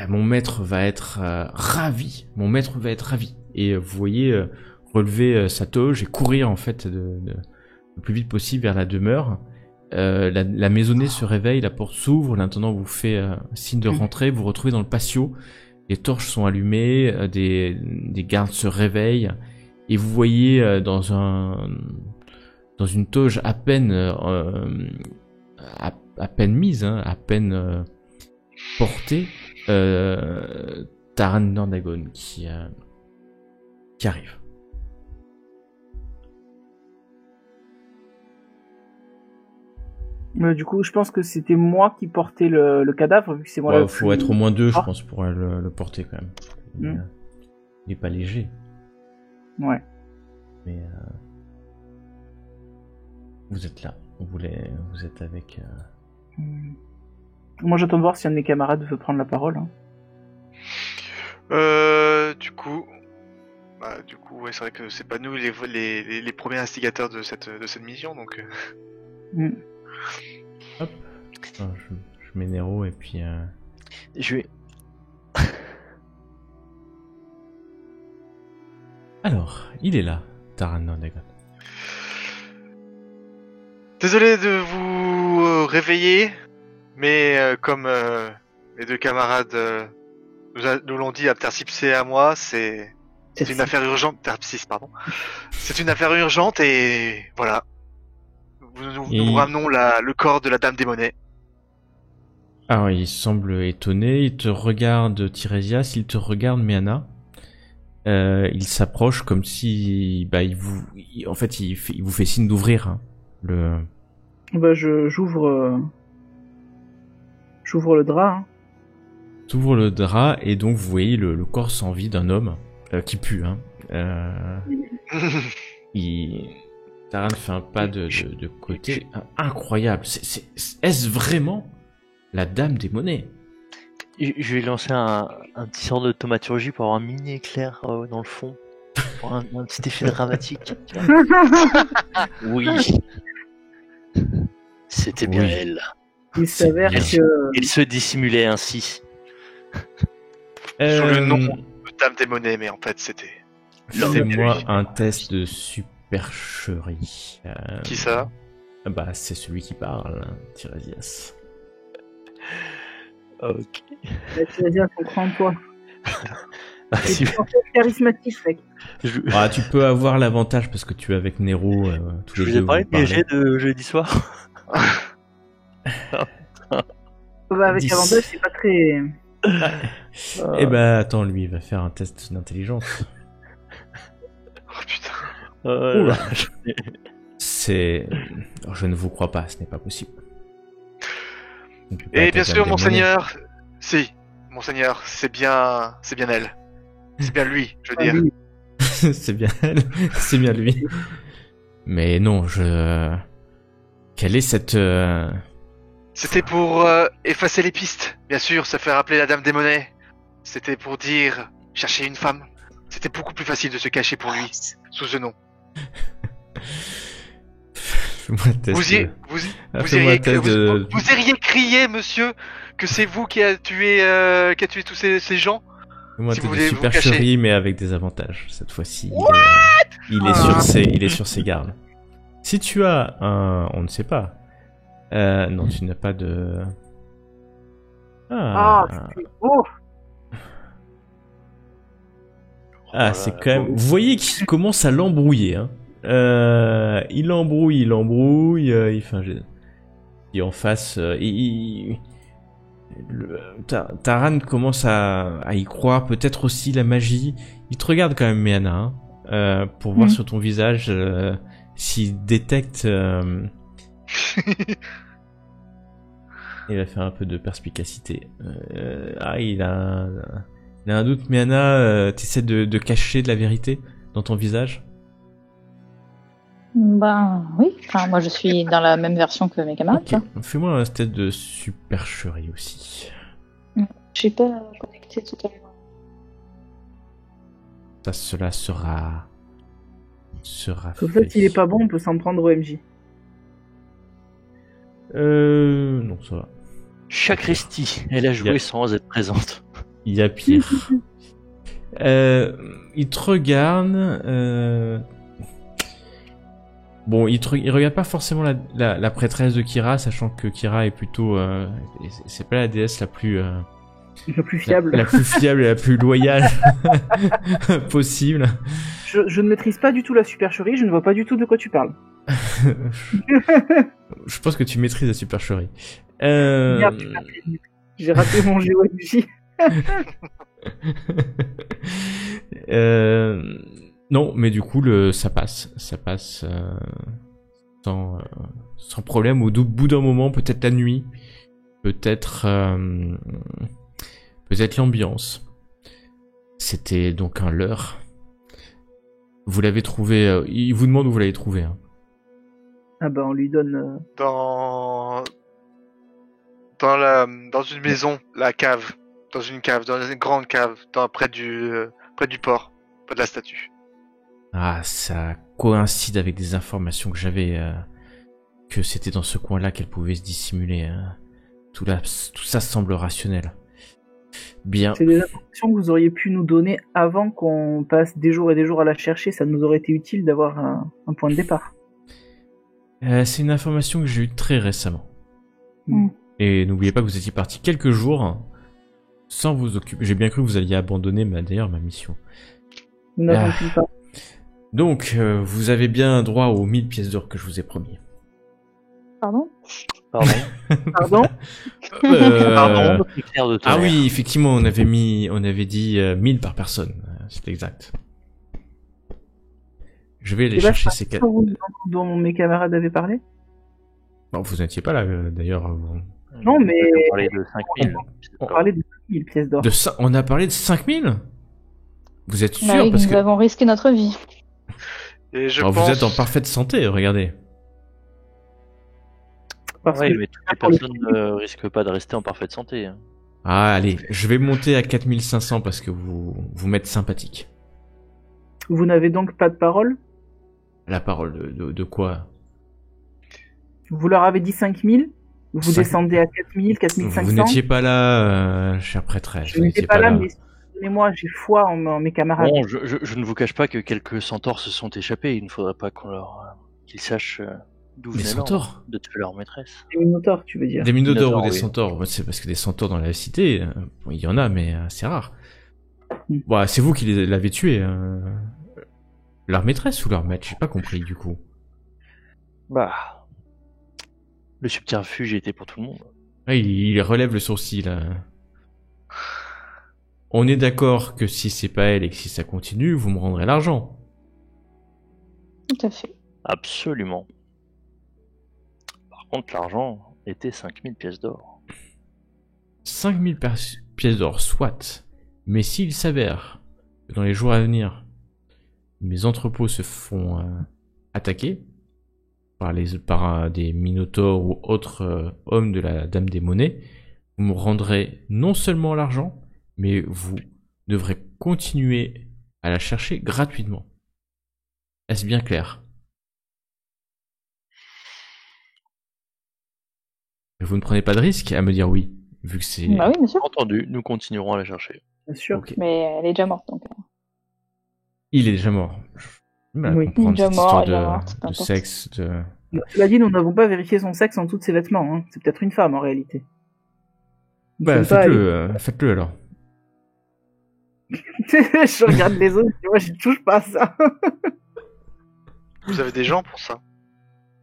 Mon maître va être ravi. Mon maître va être ravi. Et vous voyez relever sa toge et courir en fait le plus vite possible vers la demeure. La maisonnée se réveille, la porte s'ouvre, l'intendant vous fait signe de rentrer, vous vous retrouvez dans le patio, les torches sont allumées, des gardes se réveillent, et vous voyez dans une toge à peine mise, à peine portée, Taran Nordagon qui arrive. Du coup, je pense que c'était moi qui portais le cadavre, vu que c'est moi. Il faut être au moins 2, je pense, pour le porter quand même. Il est pas léger. Ouais. Mais vous êtes là. Vous êtes avec. Moi, j'attends de voir si un de mes camarades veut prendre la parole. Du coup, ouais, c'est vrai que c'est pas nous les premiers instigateurs de cette mission, donc. Hop. Alors, je mets Nero et puis. Je vais. Alors, il est là, Taran Nordagon. Désolé de vous réveiller, mais comme mes 2 camarades nous l'ont dit à Ptersips et à moi, c'est une affaire urgente. Ptersips, pardon. C'est une affaire urgente et voilà. Nous ramenons le corps de la Dame des Monnaies. Alors, il semble étonné, il te regarde Tirésias, il te regarde Méana. Il s'approche comme si il vous fait signe d'ouvrir j'ouvre le drap. T'ouvres le drap et donc vous voyez le corps sans vie d'un homme qui pue. Taran fait un pas de côté. Incroyable. Est-ce vraiment la Dame des Monnaies? Je vais lancer un petit sort de thaumaturgie pour avoir un mini éclair dans le fond. Pour un petit effet dramatique. Oui. C'était bien elle. Il s'avère que... Il se dissimulait ainsi. Sous le nom de Dame des Monnaies, mais en fait c'était... Fais-moi un test de supercherie. Qui ça? C'est celui qui parle, Tirésias. Ok. Tirésias, on croit en toi. Si- Charismatique, mec. je, Ah, tu peux avoir l'avantage parce que tu es avec Nero. Tous je les vous ai deux. parlé vous de mes parlez. jets de jeudi soir. Bah, avec 10. avantage, c'est pas très. Eh ben, attends, lui, il va faire un test d'intelligence. Oh putain. Oula. C'est. Alors, je ne vous crois pas, ce n'est pas possible. On peut pas Et être bien la sûr, dame des monseigneur, si, monseigneur, c'est bien elle. C'est bien lui, je veux dire. monnaies. C'est bien elle, c'est bien lui. Mais non, Quelle est cette. C'était pour effacer les pistes, bien sûr, se faire appeler la dame des monnaies. C'était pour dire chercher une femme. C'était beaucoup plus facile de se cacher pour lui sous ce nom. Fais-moi un test. Fais-moi un test de. Vous iriez crier, monsieur, que c'est vous qui a tué tous ces gens. Fais-moi un si test vous de voulez vous supercherie, mais avec des avantages. Cette fois-ci, il est sur ses gardes. Si tu as un. On ne sait pas. Non, tu n'as pas de. Ah, c'est beau. Ah, c'est quand même. Vous voyez qu'il commence à l'embrouiller. Hein. Il embrouille. Enfin, et en face, Taran commence à y croire. Peut-être aussi la magie. Il te regarde quand même, Méana, hein, pour voir sur ton visage s'il détecte. Il va faire un peu de perspicacité. Il a un doute, Méana. T'essaies de cacher de la vérité dans ton visage? Ben oui, enfin, moi je suis dans la même version que mes camarades. Ok, Hein. fais-moi un test de supercherie aussi. Je suis pas connectée tout à l'heure. Cela sera En fait, s'il est pas bon, on peut s'en prendre au MJ. Non, ça va. Chacristi, elle a joué Yeah. sans être présente. Il y a pire. Il te regarde. Bon, il regarde pas forcément la prêtresse de Kira, sachant que Kira est plutôt. C'est pas la déesse la plus. Le plus fiable. La plus fiable et la plus loyale possible. Je ne maîtrise pas du tout la supercherie, je ne vois pas du tout de quoi tu parles. Je pense que tu maîtrises la supercherie. Merde, j'ai raté mon GOMJ. Non, mais du coup, ça passe sans problème. Au bout d'un moment, peut-être la nuit, peut-être l'ambiance. C'était donc un leurre. Vous l'avez trouvé. Il vous demande où vous l'avez trouvé. Hein. Ah bah on lui donne... Dans une maison, la cave, dans une grande cave, près du port, près de la statue. Ah, ça coïncide avec des informations que j'avais, que c'était dans ce coin-là qu'elle pouvait se dissimuler. Hein. Tout ça semble rationnel. Bien. C'est des informations que vous auriez pu nous donner avant qu'on passe des jours et des jours à la chercher. Ça nous aurait été utile d'avoir un point de départ. C'est une information que j'ai eue très récemment. Mm. Et n'oubliez pas que vous étiez parti quelques jours sans vous occuper. J'ai bien cru que vous alliez abandonner d'ailleurs ma mission. Nous n'avons plus pas. Donc, vous avez bien droit aux 1000 pièces d'or que je vous ai promis. Pardon? Pardon. Pardon? Pardon. Éclair de Ah tonnerre. oui, effectivement, on avait dit 1000 par personne. C'est exact. Je vais aller C'est pas chercher ça ces dont mes camarades avaient parlé? Bon, vous n'étiez pas là, d'ailleurs. Non, mais- On parlait de 5000. On parlait de 1000 pièces d'or. On a parlé de 5000? Vous êtes sûr? Bah oui, Parce nous que avons risqué notre vie. Et je Alors, pense... vous êtes en parfaite santé, regardez. Parce Ouais, que mais toutes les personnes ne risquent pas de rester en parfaite santé. Hein. Ah, allez, je vais monter à 4500 parce que vous m'êtes sympathique. vous n'avez donc pas de parole? La parole de quoi? Vous leur avez dit 5000? Vous 5 descendez à 4000, Vous 4500? n'étiez pas là, cher prêtresse. Je n'étais pas là, mais excusez-moi, j'ai foi en mes camarades. Bon, je ne vous cache pas que quelques centaures se sont échappés. Il ne faudrait pas qu'ils sachent d'où Des venait centaures? l'ordre de tuer leur maîtresse. Des minotaures, tu veux dire. Des minotaures ou Minotaures, des oui. centaures? C'est parce que des centaures dans la cité, bon, il y en a, mais c'est rare. Bah, c'est vous qui l'avez tué. Leur maîtresse ou leur maître? J'ai pas compris du coup. Bah, le subterfuge était pour tout le monde. Ah, il relève le sourcil. On est d'accord que si c'est pas elle et que si ça continue, vous me rendrez l'argent. Tout à fait. Absolument. Par contre, l'argent était 5000 pièces d'or. 5000 pièces d'or, soit. Mais s'il s'avère que dans les jours à venir, mes entrepôts se font attaquer par des minotaures ou autres hommes de la Dame des Monnaies, vous me rendrez non seulement l'argent, mais vous devrez continuer à la chercher gratuitement. Est-ce bien clair? Vous ne prenez pas de risque à me dire oui, vu que c'est... Bah oui, bien sûr. Entendu, nous continuerons à la chercher. Bien sûr. Ok. Mais elle est déjà morte, donc. Il est déjà mort. Oui. Comprendre Déjà cette mort, histoire elle est morte, de n'importe. sexe, de... Bon, cela dit, nous n'avons pas vérifié son sexe en tous ses vêtements. Hein. C'est peut-être une femme en réalité. Nous Bah, sommes pas faites-le alors. Je regarde les autres, et moi je touche pas à ça. Vous avez des gens pour ça.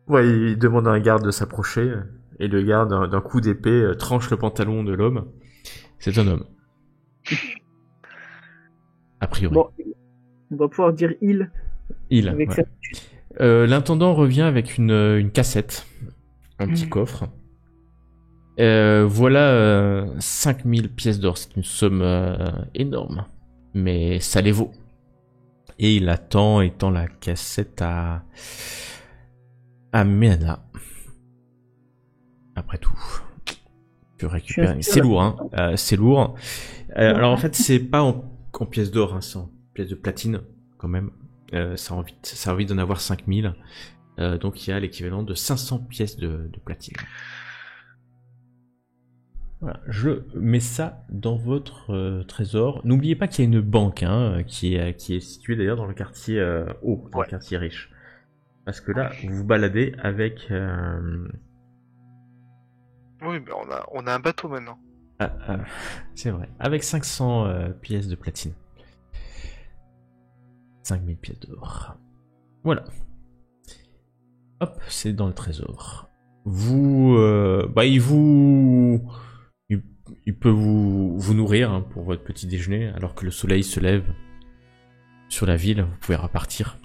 Ouais, il demande à un garde de s'approcher, et le garde, d'un coup d'épée, tranche le pantalon de l'homme. C'est un homme. A priori. Bon, on va pouvoir dire il Il. avec Ouais. cette... L'intendant revient avec une cassette, un petit coffre. Voilà 5000 pièces d'or, c'est une somme énorme, mais ça les vaut. Et il attend et tend la cassette à Meana. Après tout, tu récupères. C'est lourd, hein. C'est lourd. Alors en fait, c'est pas en pièces d'or, hein, c'est en pièces de platine quand même. Ça a envie d'en avoir 5000. Donc il y a l'équivalent de 500 pièces de platine. Voilà, je mets ça dans votre trésor. N'oubliez pas qu'il y a une banque qui est située d'ailleurs dans le quartier haut, dans le quartier riche. Parce que là, vous vous baladez avec... Oui, mais on a un bateau maintenant. c'est vrai, avec 500 pièces de platine. 5000 pièces d'or. Voilà. Hop, c'est dans le trésor. Il peut vous nourrir pour votre petit déjeuner, alors que le soleil se lève sur la ville. Vous pouvez repartir.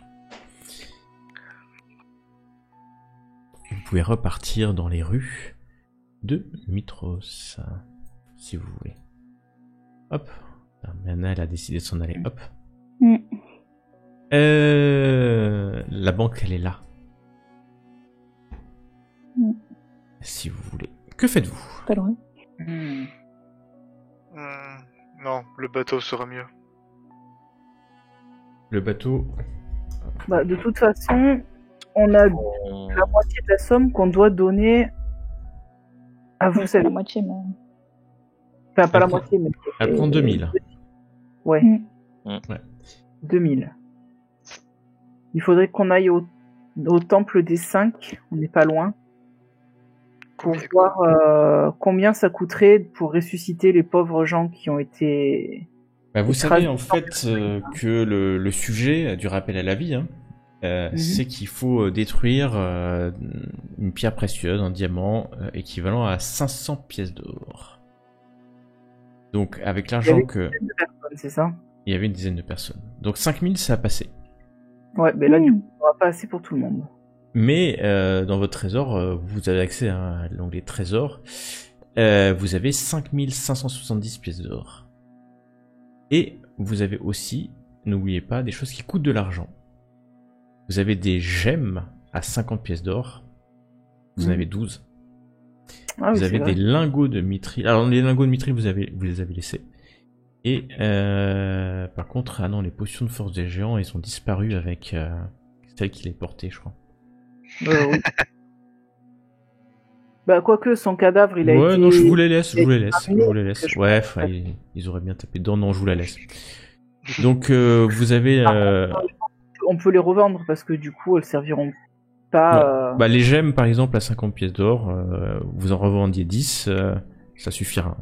Vous pouvez repartir dans les rues de Mitros, si vous voulez. Hop. Meana, elle a décidé de s'en aller. Hop. La banque, elle est là. Si vous voulez. Que faites-vous? Pas loin. Non, le bateau sera mieux. Le bateau... Bah, de toute façon, on a la moitié de la somme qu'on doit donner à vous. C'est la moitié, mais... Enfin, pas la Elle moitié, mais... Elle prend 2000. Ouais. Mm. Ouais. 2000. Il faudrait qu'on aille au temple des 5, on n'est pas loin, pour voir combien ça coûterait pour ressusciter les pauvres gens qui ont été... Bah, vous savez en fait que le sujet du rappel à la vie, c'est qu'il faut détruire une pierre précieuse, un diamant équivalent à 500 pièces d'or. Donc avec l'argent que... C'est ça? Il y avait une dizaine de personnes. Donc 5000 ça a passé. Ouais, mais là du coup, on n'aura pas assez pour tout le monde. Mais dans votre trésor, vous avez accès à l'onglet trésor. Vous avez 5570 pièces d'or. Et vous avez aussi, n'oubliez pas, des choses qui coûtent de l'argent. Vous avez des gemmes à 50 pièces d'or. Vous en avez 12. Ah, vous oui, avez des lingots de mithril. Alors les lingots de mithril, vous les avez laissés. Et par contre, ah non, les potions de force des géants, ils ont disparu avec celle qui les portait, je crois. Oui. Bah, quoique, son cadavre, il a été... Ouais, non, je vous les laisse. Ouais, Ils auraient bien tapé dedans. Non, je vous la laisse. Donc, vous avez... On peut les revendre, parce que du coup, elles serviront pas... Bah, les gemmes, par exemple, à 50 pièces d'or, vous en revendiez 10, ça suffira.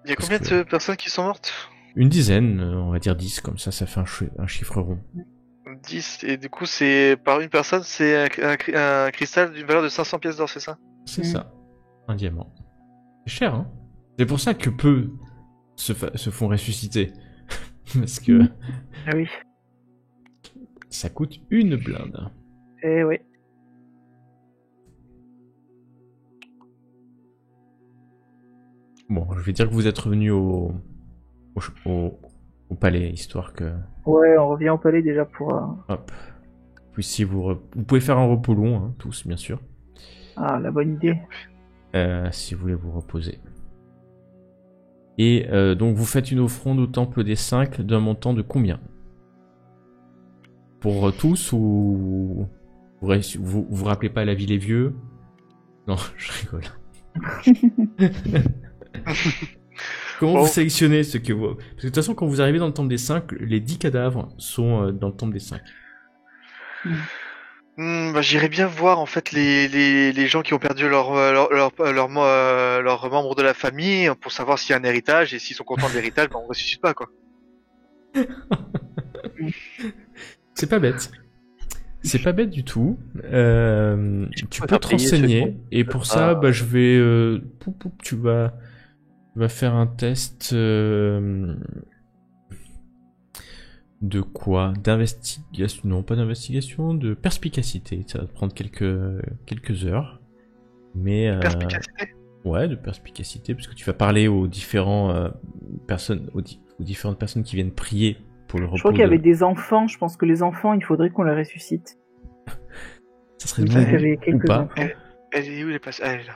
Il y a combien de personnes qui sont mortes? Une dizaine, on va dire 10, comme ça fait un chiffre rond. 10, et du coup, c'est par une personne, c'est un cristal d'une valeur de 500 pièces d'or, c'est ça? C'est ça, un diamant. C'est cher, hein. C'est pour ça que peu se font ressusciter. Parce que Ah oui. ça coûte une blinde. Eh oui. Bon, je vais dire que vous êtes revenu au palais, histoire que... Ouais, on revient au palais déjà pour... Hop. Puis si vous pouvez faire un repos long, hein, tous, bien sûr. Ah, la bonne idée. Si vous voulez vous reposer. Et donc vous faites une offrande au temple des 5 d'un montant de combien? Pour tous, ou vous rappelez pas la ville est vieux? Non, je rigole. Comment vous sélectionnez ce que vous... Parce que de toute façon, quand vous arrivez dans le temple des 5, les 10 cadavres sont dans le temple des 5. J'irais bien voir en fait les gens qui ont perdu leurs membres de la famille pour savoir s'il y a un héritage, et s'ils sont contents de l'héritage, on ressuscite pas, quoi. C'est pas bête. C'est pas bête du tout. Tu peux faire te payer ceux renseigner, qui et pour ça, je vais... tu vas faire un test... De quoi? D'investigation? Non, pas d'investigation, de perspicacité. Ça va te prendre quelques heures. Mais... Perspicacité. Ouais, de perspicacité, parce que tu vas parler aux différentes personnes qui viennent prier pour le repos. Je crois qu'il y avait des enfants, je pense que les enfants, il faudrait qu'on les ressuscite. Ça serait Il y avait ou quelques pas. enfants. Elle est où, elle est passée? Ah, elle est là.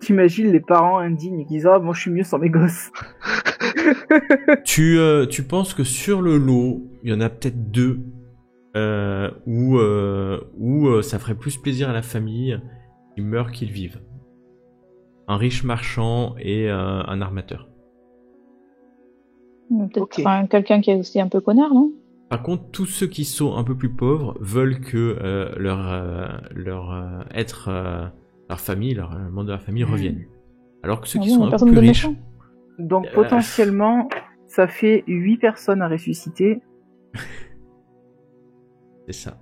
T'imagines les parents indignes qui disent « Ah, moi je suis mieux sans mes gosses. » Tu penses que sur le lot, il y en a peut-être 2 où ça ferait plus plaisir à la famille qu'ils meurent qu'ils vivent. Un riche marchand et un armateur. Peut-être quelqu'un qui est aussi un peu connard, non? Par contre, tous ceux qui sont un peu plus pauvres veulent que leur famille, leur membre de leur famille reviennent. Alors que ceux qui sont un peu plus riches... Donc potentiellement, ça fait 8 personnes à ressusciter. C'est ça.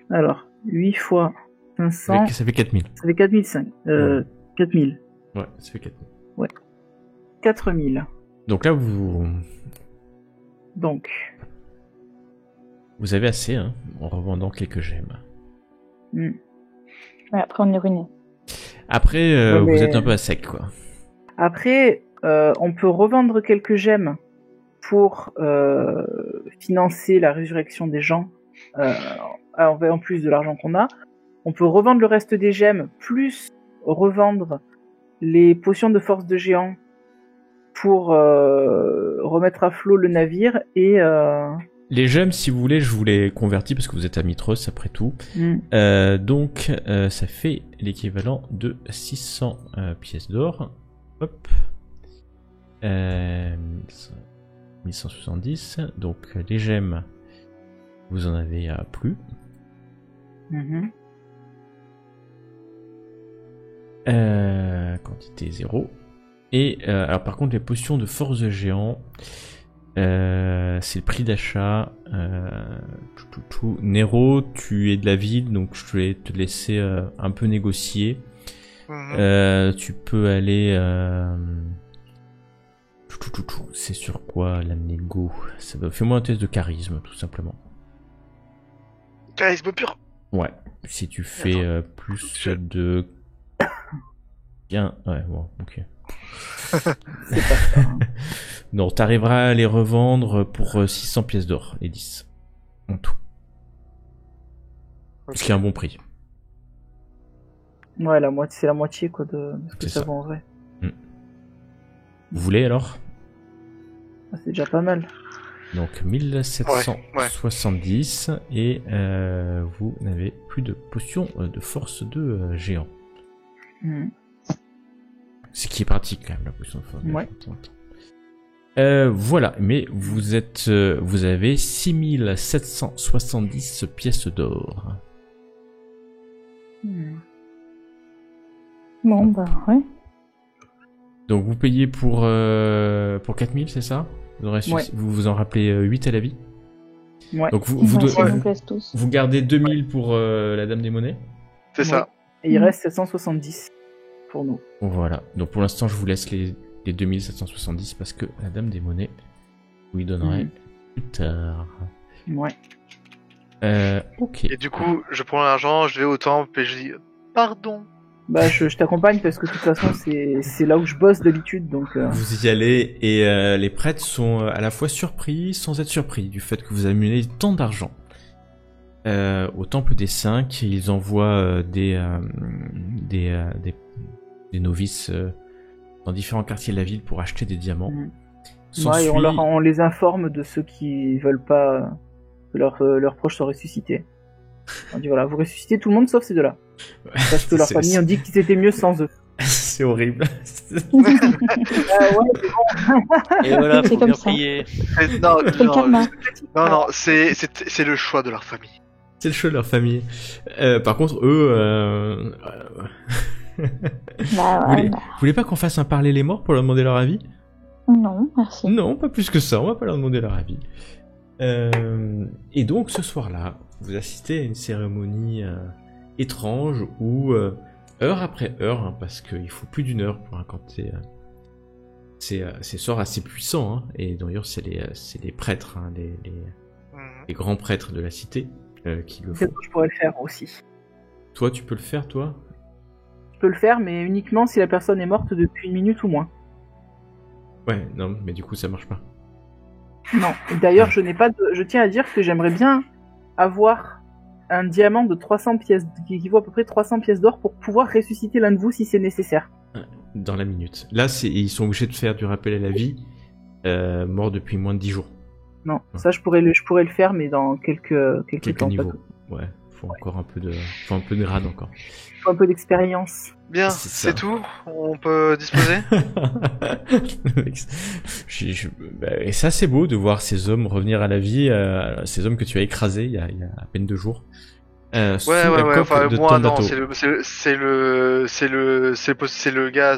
Alors, 8 fois 500... Ça fait 4000. Ça fait 4005. 4000. Ouais, ça fait 4000. Ouais. 4000. Donc là, vous avez assez, hein, en revendant quelques gemmes. Ouais, après, on est ruiné. Après, vous êtes un peu à sec, quoi. Après, on peut revendre quelques gemmes pour financer la résurrection des gens, en plus de l'argent qu'on a. On peut revendre le reste des gemmes, plus revendre les potions de force de géant pour remettre à flot le navire et... Les gemmes, si vous voulez, je vous les convertis parce que vous êtes à Mitros après tout. Donc, ça fait l'équivalent de 600 pièces d'or. Hop. 1170. Donc, les gemmes, vous en avez plus. Quantité 0. Et alors par contre les potions de force de géant, c'est le prix d'achat. Nero, tu es de la ville, donc je vais te laisser un peu négocier. Tu peux aller... C'est sur quoi la négo? Fais-moi un test de charisme tout simplement. Charisme pur. Ouais, si tu fais plus de... Bien, ouais, bon, ok. C'est pas ça. Hein. Non, t'arriveras à les revendre pour 600 pièces d'or, les 10. En tout. Ce qui est un bon prix. Ouais, c'est la moitié quoi, de ce que ça vaut en vrai. Vous voulez alors? C'est déjà pas mal. Donc 1770 et vous n'avez plus de potions de force de géant. Ce qui est pratique quand même, la potion de force. Ouais. Voilà, mais vous avez 6770 pièces d'or. Bon, bah, ouais. Donc vous payez pour 4000, c'est ça? Ouais. Vous vous en rappelez 8 à la vie. Ouais. Donc Ouais, ça nous plaise tous. vous gardez 2000 pour la Dame des Monnaies. C'est ça. Et il reste 770 pour nous. Bon, voilà. Donc pour l'instant, je vous laisse les 2770 parce que la Dame des Monnaies, vous lui donnerai plus tard. Ouais. Ok. Et du coup, je prends l'argent, je vais au temple et je dis pardon. Bah, je t'accompagne parce que de toute façon, c'est là où je bosse d'habitude, donc. Vous y allez et les prêtres sont à la fois surpris sans être surpris du fait que vous amenez tant d'argent. Au temple des 5, ils envoient des novices dans différents quartiers de la ville pour acheter des diamants. Ouais, et S'ensuit- on les informe de ceux qui veulent pas que leurs proches soient ressuscités. On dit voilà, vous ressuscitez tout le monde sauf ces deux-là. Parce que leur C'est- famille ont dit qu'ils étaient mieux sans eux. C'est horrible. Ouais, Et voilà, C'est faut comme bien ça. prier. Non, C'est le karma. non, c'est le choix de leur famille. C'est le choix de leur famille. Par contre, eux... Bah Vous ouais, voulez, vous voulez pas qu'on fasse un parler les morts pour leur demander leur avis? non, merci. Non, pas plus que ça, on va pas leur demander leur avis. Et donc, ce soir-là, vous assistez à une cérémonie étrange où, heure après heure, hein, parce qu'il faut plus d'une heure pour incanter ces sorts assez puissants, hein, et d'ailleurs, c'est les prêtres, hein, les grands prêtres de la cité qui le font. peut-être que je pourrais le faire aussi. Toi, tu peux le faire, toi? Je peux le faire, mais uniquement si la personne est morte depuis 1 minute ou moins. Ouais, non, mais du coup, ça marche pas. Non. Et d'ailleurs, je tiens à dire que j'aimerais bien avoir un diamant de 300 pièces, qui équivaut à peu près 300 pièces d'or pour pouvoir ressusciter l'un de vous si c'est nécessaire. Dans la minute. Là, ils sont obligés de faire du rappel à la vie, mort depuis moins de 10 jours. Non, ça je pourrais le faire, mais dans quelques Quelques temps. niveaux. Ouais, faut encore un peu de grade encore. Faut un peu d'expérience. Bien, C'est ça. c'est tout. On peut disposer. Et ça, c'est beau de voir ces hommes revenir à la vie, ces hommes que tu as écrasés il y a à peine 2 jours. Sous la Ouais. coque Enfin, de moi, non, ton bateau. c'est le gars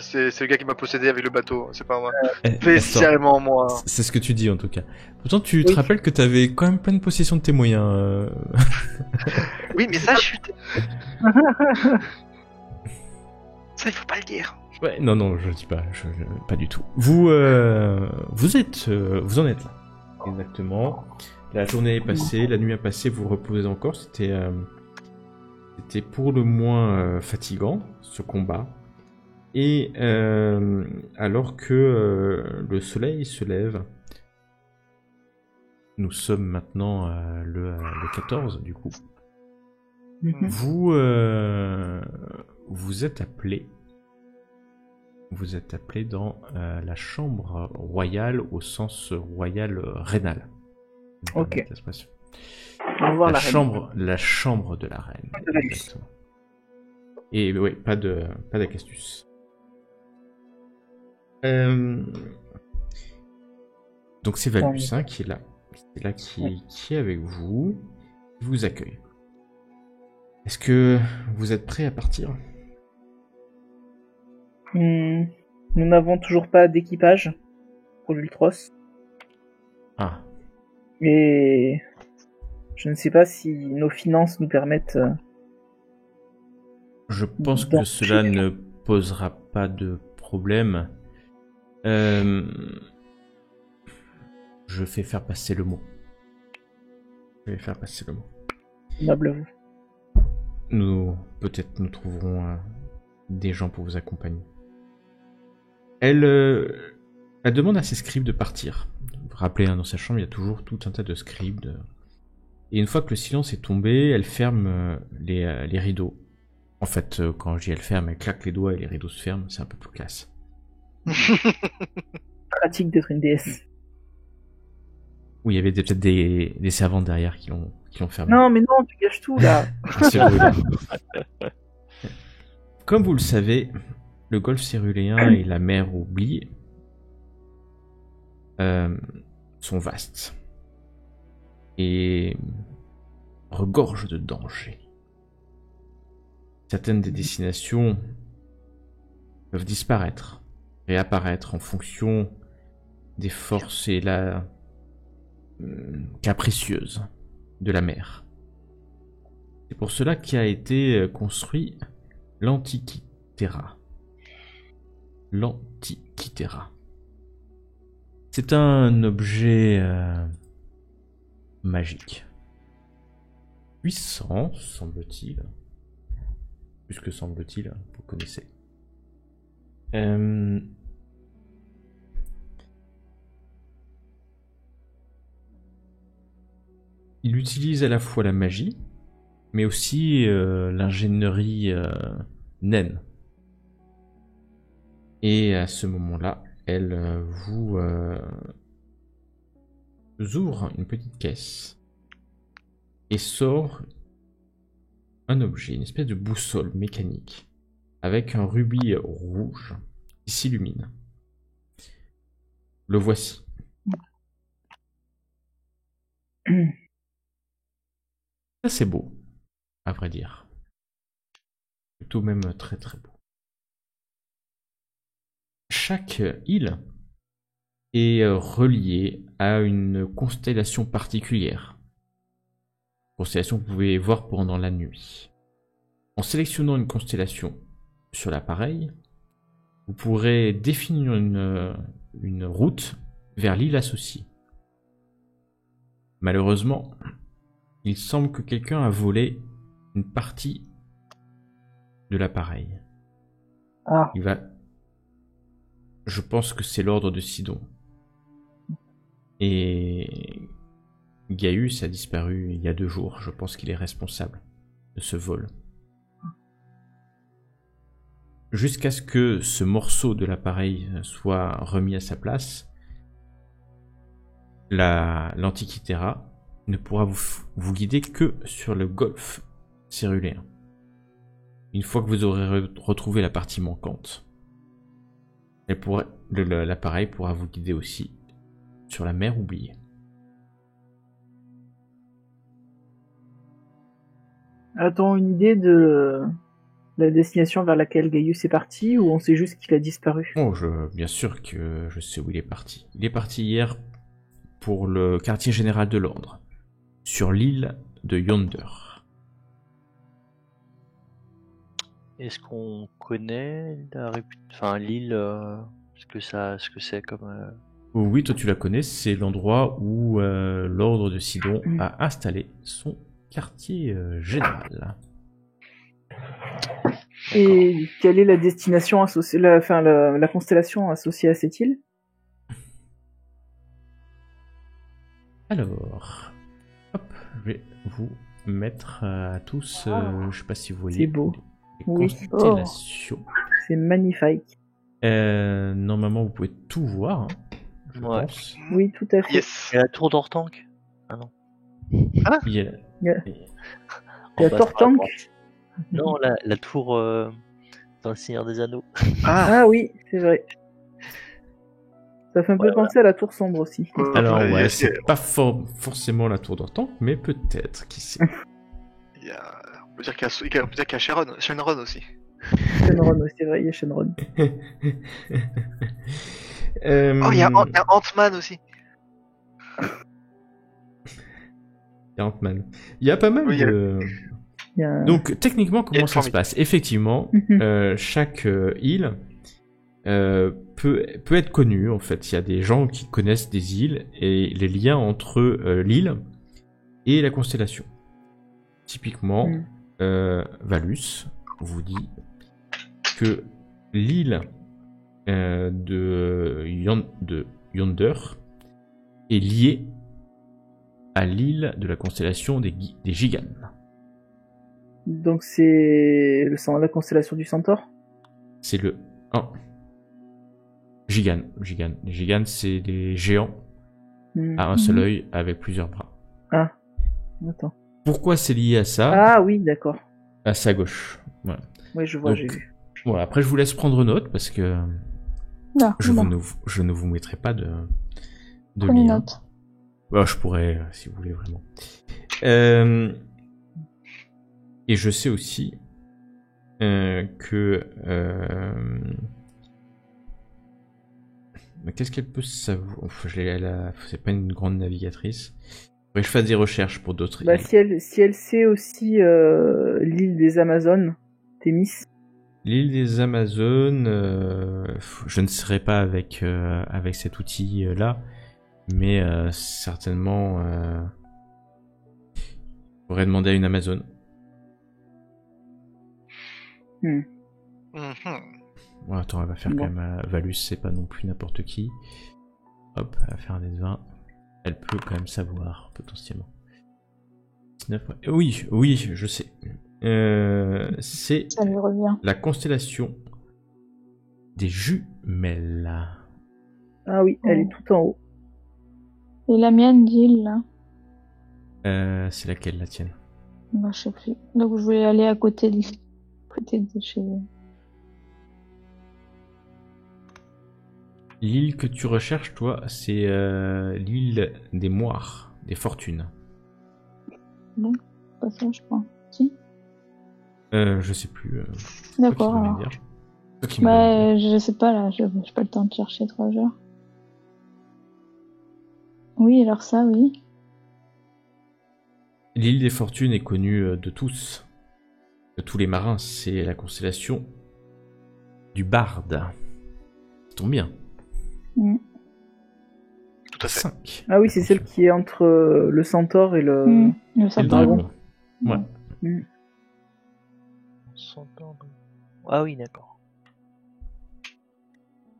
qui m'a possédé avec le bateau. C'est pas moi. Attends, Spécialement moi. c'est ce que tu dis en tout cas. Pourtant, tu te Oui. rappelles que tu avais quand même pleine possession de tes moyens. Oui, mais ça, ça, il faut pas le dire. Ouais, non, je dis pas, pas du tout. Vous en êtes là. Exactement. La journée est passée, la nuit a passé, vous reposez encore. C'était pour le moins fatigant, ce combat. Et alors que le soleil se lève, nous sommes maintenant le 14 du coup. Mhm. Vous êtes appelé. Vous êtes appelé dans la chambre royale au sens royal rénal. Ok. L'expression. On va voir La la reine. chambre de la reine. De la Luce. Exactement. Et oui, pas d'Acastus. Donc c'est Valus hein, qui est là. C'est là qui est avec vous. Il vous accueille. Est-ce que vous êtes prêt à partir? Nous n'avons toujours pas d'équipage pour l'Ultros. Ah, Et je ne sais pas si nos finances nous permettent. je pense Bon. que cela ne posera pas de problème. Je vais faire passer le mot. Noble à vous. Peut-être nous trouverons des gens pour vous accompagner. Elle demande à ses scribes de partir. Vous vous rappelez, hein, dans sa chambre, il y a toujours tout un tas de scribes. Et une fois que le silence est tombé, elle ferme les rideaux. En fait, quand je dis elle ferme, elle claque les doigts et les rideaux se ferment, c'est un peu plus classe. Pratique d'être une déesse. Oui, il y avait peut-être des servantes derrière qui l'ont fermé. Non, mais non, tu gâches tout là. C'est brûlant. Comme vous le savez, le golfe céruléen et la mer oubliée sont vastes et regorgent de dangers. Certaines des destinations peuvent disparaître, réapparaître en fonction des forces et la capricieuse de la mer. C'est pour cela qu'a été construit l'Antikythera. L'Antikythera. C'est un objet magique. Puissant, semble-t-il. Plus que semble-t-il, vous connaissez. Il utilise à la fois la magie, mais aussi l'ingénierie naine. Et à ce moment-là, elle vous ouvre une petite caisse et sort un objet, une espèce de boussole mécanique avec un rubis rouge qui s'illumine. Le voici. Ça c'est beau, à vrai dire. Plutôt même très très beau. Chaque île est reliée à une constellation particulière. Constellation que vous pouvez voir pendant la nuit. En sélectionnant une constellation sur l'appareil, vous pourrez définir une route vers l'île associée. Malheureusement, il semble que quelqu'un a volé une partie de l'appareil. Ah, Je pense que c'est l'ordre de Sidon. Et Gaius a disparu il y a 2 jours. Je pense qu'il est responsable de ce vol. Jusqu'à ce que ce morceau de l'appareil soit remis à sa place, l'Antikythera ne pourra vous guider que sur le golfe céruléen. Une fois que vous aurez retrouvé la partie manquante, l'appareil pourra vous guider aussi sur la mer oubliée. a-t-on une idée de la destination vers laquelle Gaius est parti, ou on sait juste qu'il a disparu? Oh, bien sûr que je sais où il est parti. Il est parti hier pour le quartier général de Londres, sur l'île de Yonder. Est-ce qu'on connaît l'île, ce que c'est comme. Oui, toi tu la connais, c'est l'endroit où l'ordre de Sidon a installé son quartier général. Et quelle est la destination associée, la constellation associée à cette île? Alors, hop, je vais vous mettre à tous, je sais pas si vous voyez. C'est beau. Les Oui. constellations. C'est magnifique. Normalement, vous pouvez tout voir, hein, je Ouais. pense. Oui, tout à fait. Yes. Et la tour d'Ortanque? Ah non. Il y a- La En bas, Tortank? à droite. Non, la tour dans le Seigneur des Anneaux. Ah oui, c'est vrai. Ça fait un peu penser à la tour sombre aussi. Alors, Ouais, ouais, c'est pas forcément la tour d'Ortanque, mais peut-être, qui sait. On peut dire qu'il y a Shenron aussi. Shenron, oui, c'est vrai, il y a Shenron. Oh, il y a Ant-Man aussi. Il y a Ant-Man. Il y a pas mal Oui, il y a- de... Il y a- Donc, techniquement, Il y a comment ça se une passe? Effectivement, chaque île peut être connue, en fait. Il y a des gens qui connaissent des îles et les liens entre l'île et la constellation. Typiquement, Valus vous dit que l'île de Yonder est liée à l'île de la constellation des Giganes. Donc c'est la constellation du Centaure? C'est le... Oh. Gigane. Les Giganes, c'est des géants à un seul œil avec plusieurs bras. Ah, attends. Pourquoi c'est lié à ça? Ah oui, d'accord. À sa gauche. Voilà. Oui, je vois, Donc, j'ai vu. Voilà, après je vous laisse prendre note parce que Non, je non. ne vous mettrai pas de Prenez lien. note. Bah, je pourrais, si vous voulez vraiment. Et je sais aussi que Mais qu'est-ce qu'elle peut savoir? Enfin, c'est pas une grande navigatrice. Faudrait que je fasse des recherches pour d'autres Bah, îles. si elle sait aussi l'île des Amazones, Thémis. L'île des Amazones, je ne serai pas avec cet outil là, mais certainement, faudrait demander à une Amazone. Mhm. Bon, attends, elle va faire quand même Valus, c'est pas non plus n'importe qui. Hop, elle va faire un des 20. Elle peut quand même savoir, potentiellement. 19, ouais. Oui, je sais. C'est Ça lui revient. la constellation des jumelles. Ah oui, elle est tout en haut. Et la mienne d'île, là? C'est laquelle, la tienne? Bah, je sais plus. Là où je voulais aller à côté de chez eux. L'île que tu recherches, toi, c'est l'île des Moires, des Fortunes. Non, pas ça, je crois. Si? Je sais plus. D'accord, Toi qui alors. me dire. Toi qui me donnes dire. Je sais pas, là. J'ai pas le temps de chercher 3 heures. Oui, alors ça, oui. L'île des Fortunes est connue de tous les marins. C'est la constellation du Barde. Ça tombe bien. Mm. Tout à fait. 5. Ah oui, c'est celle qui est entre le centaure et le... Le Et le serpent. dragon. Ouais. Ah oui, d'accord.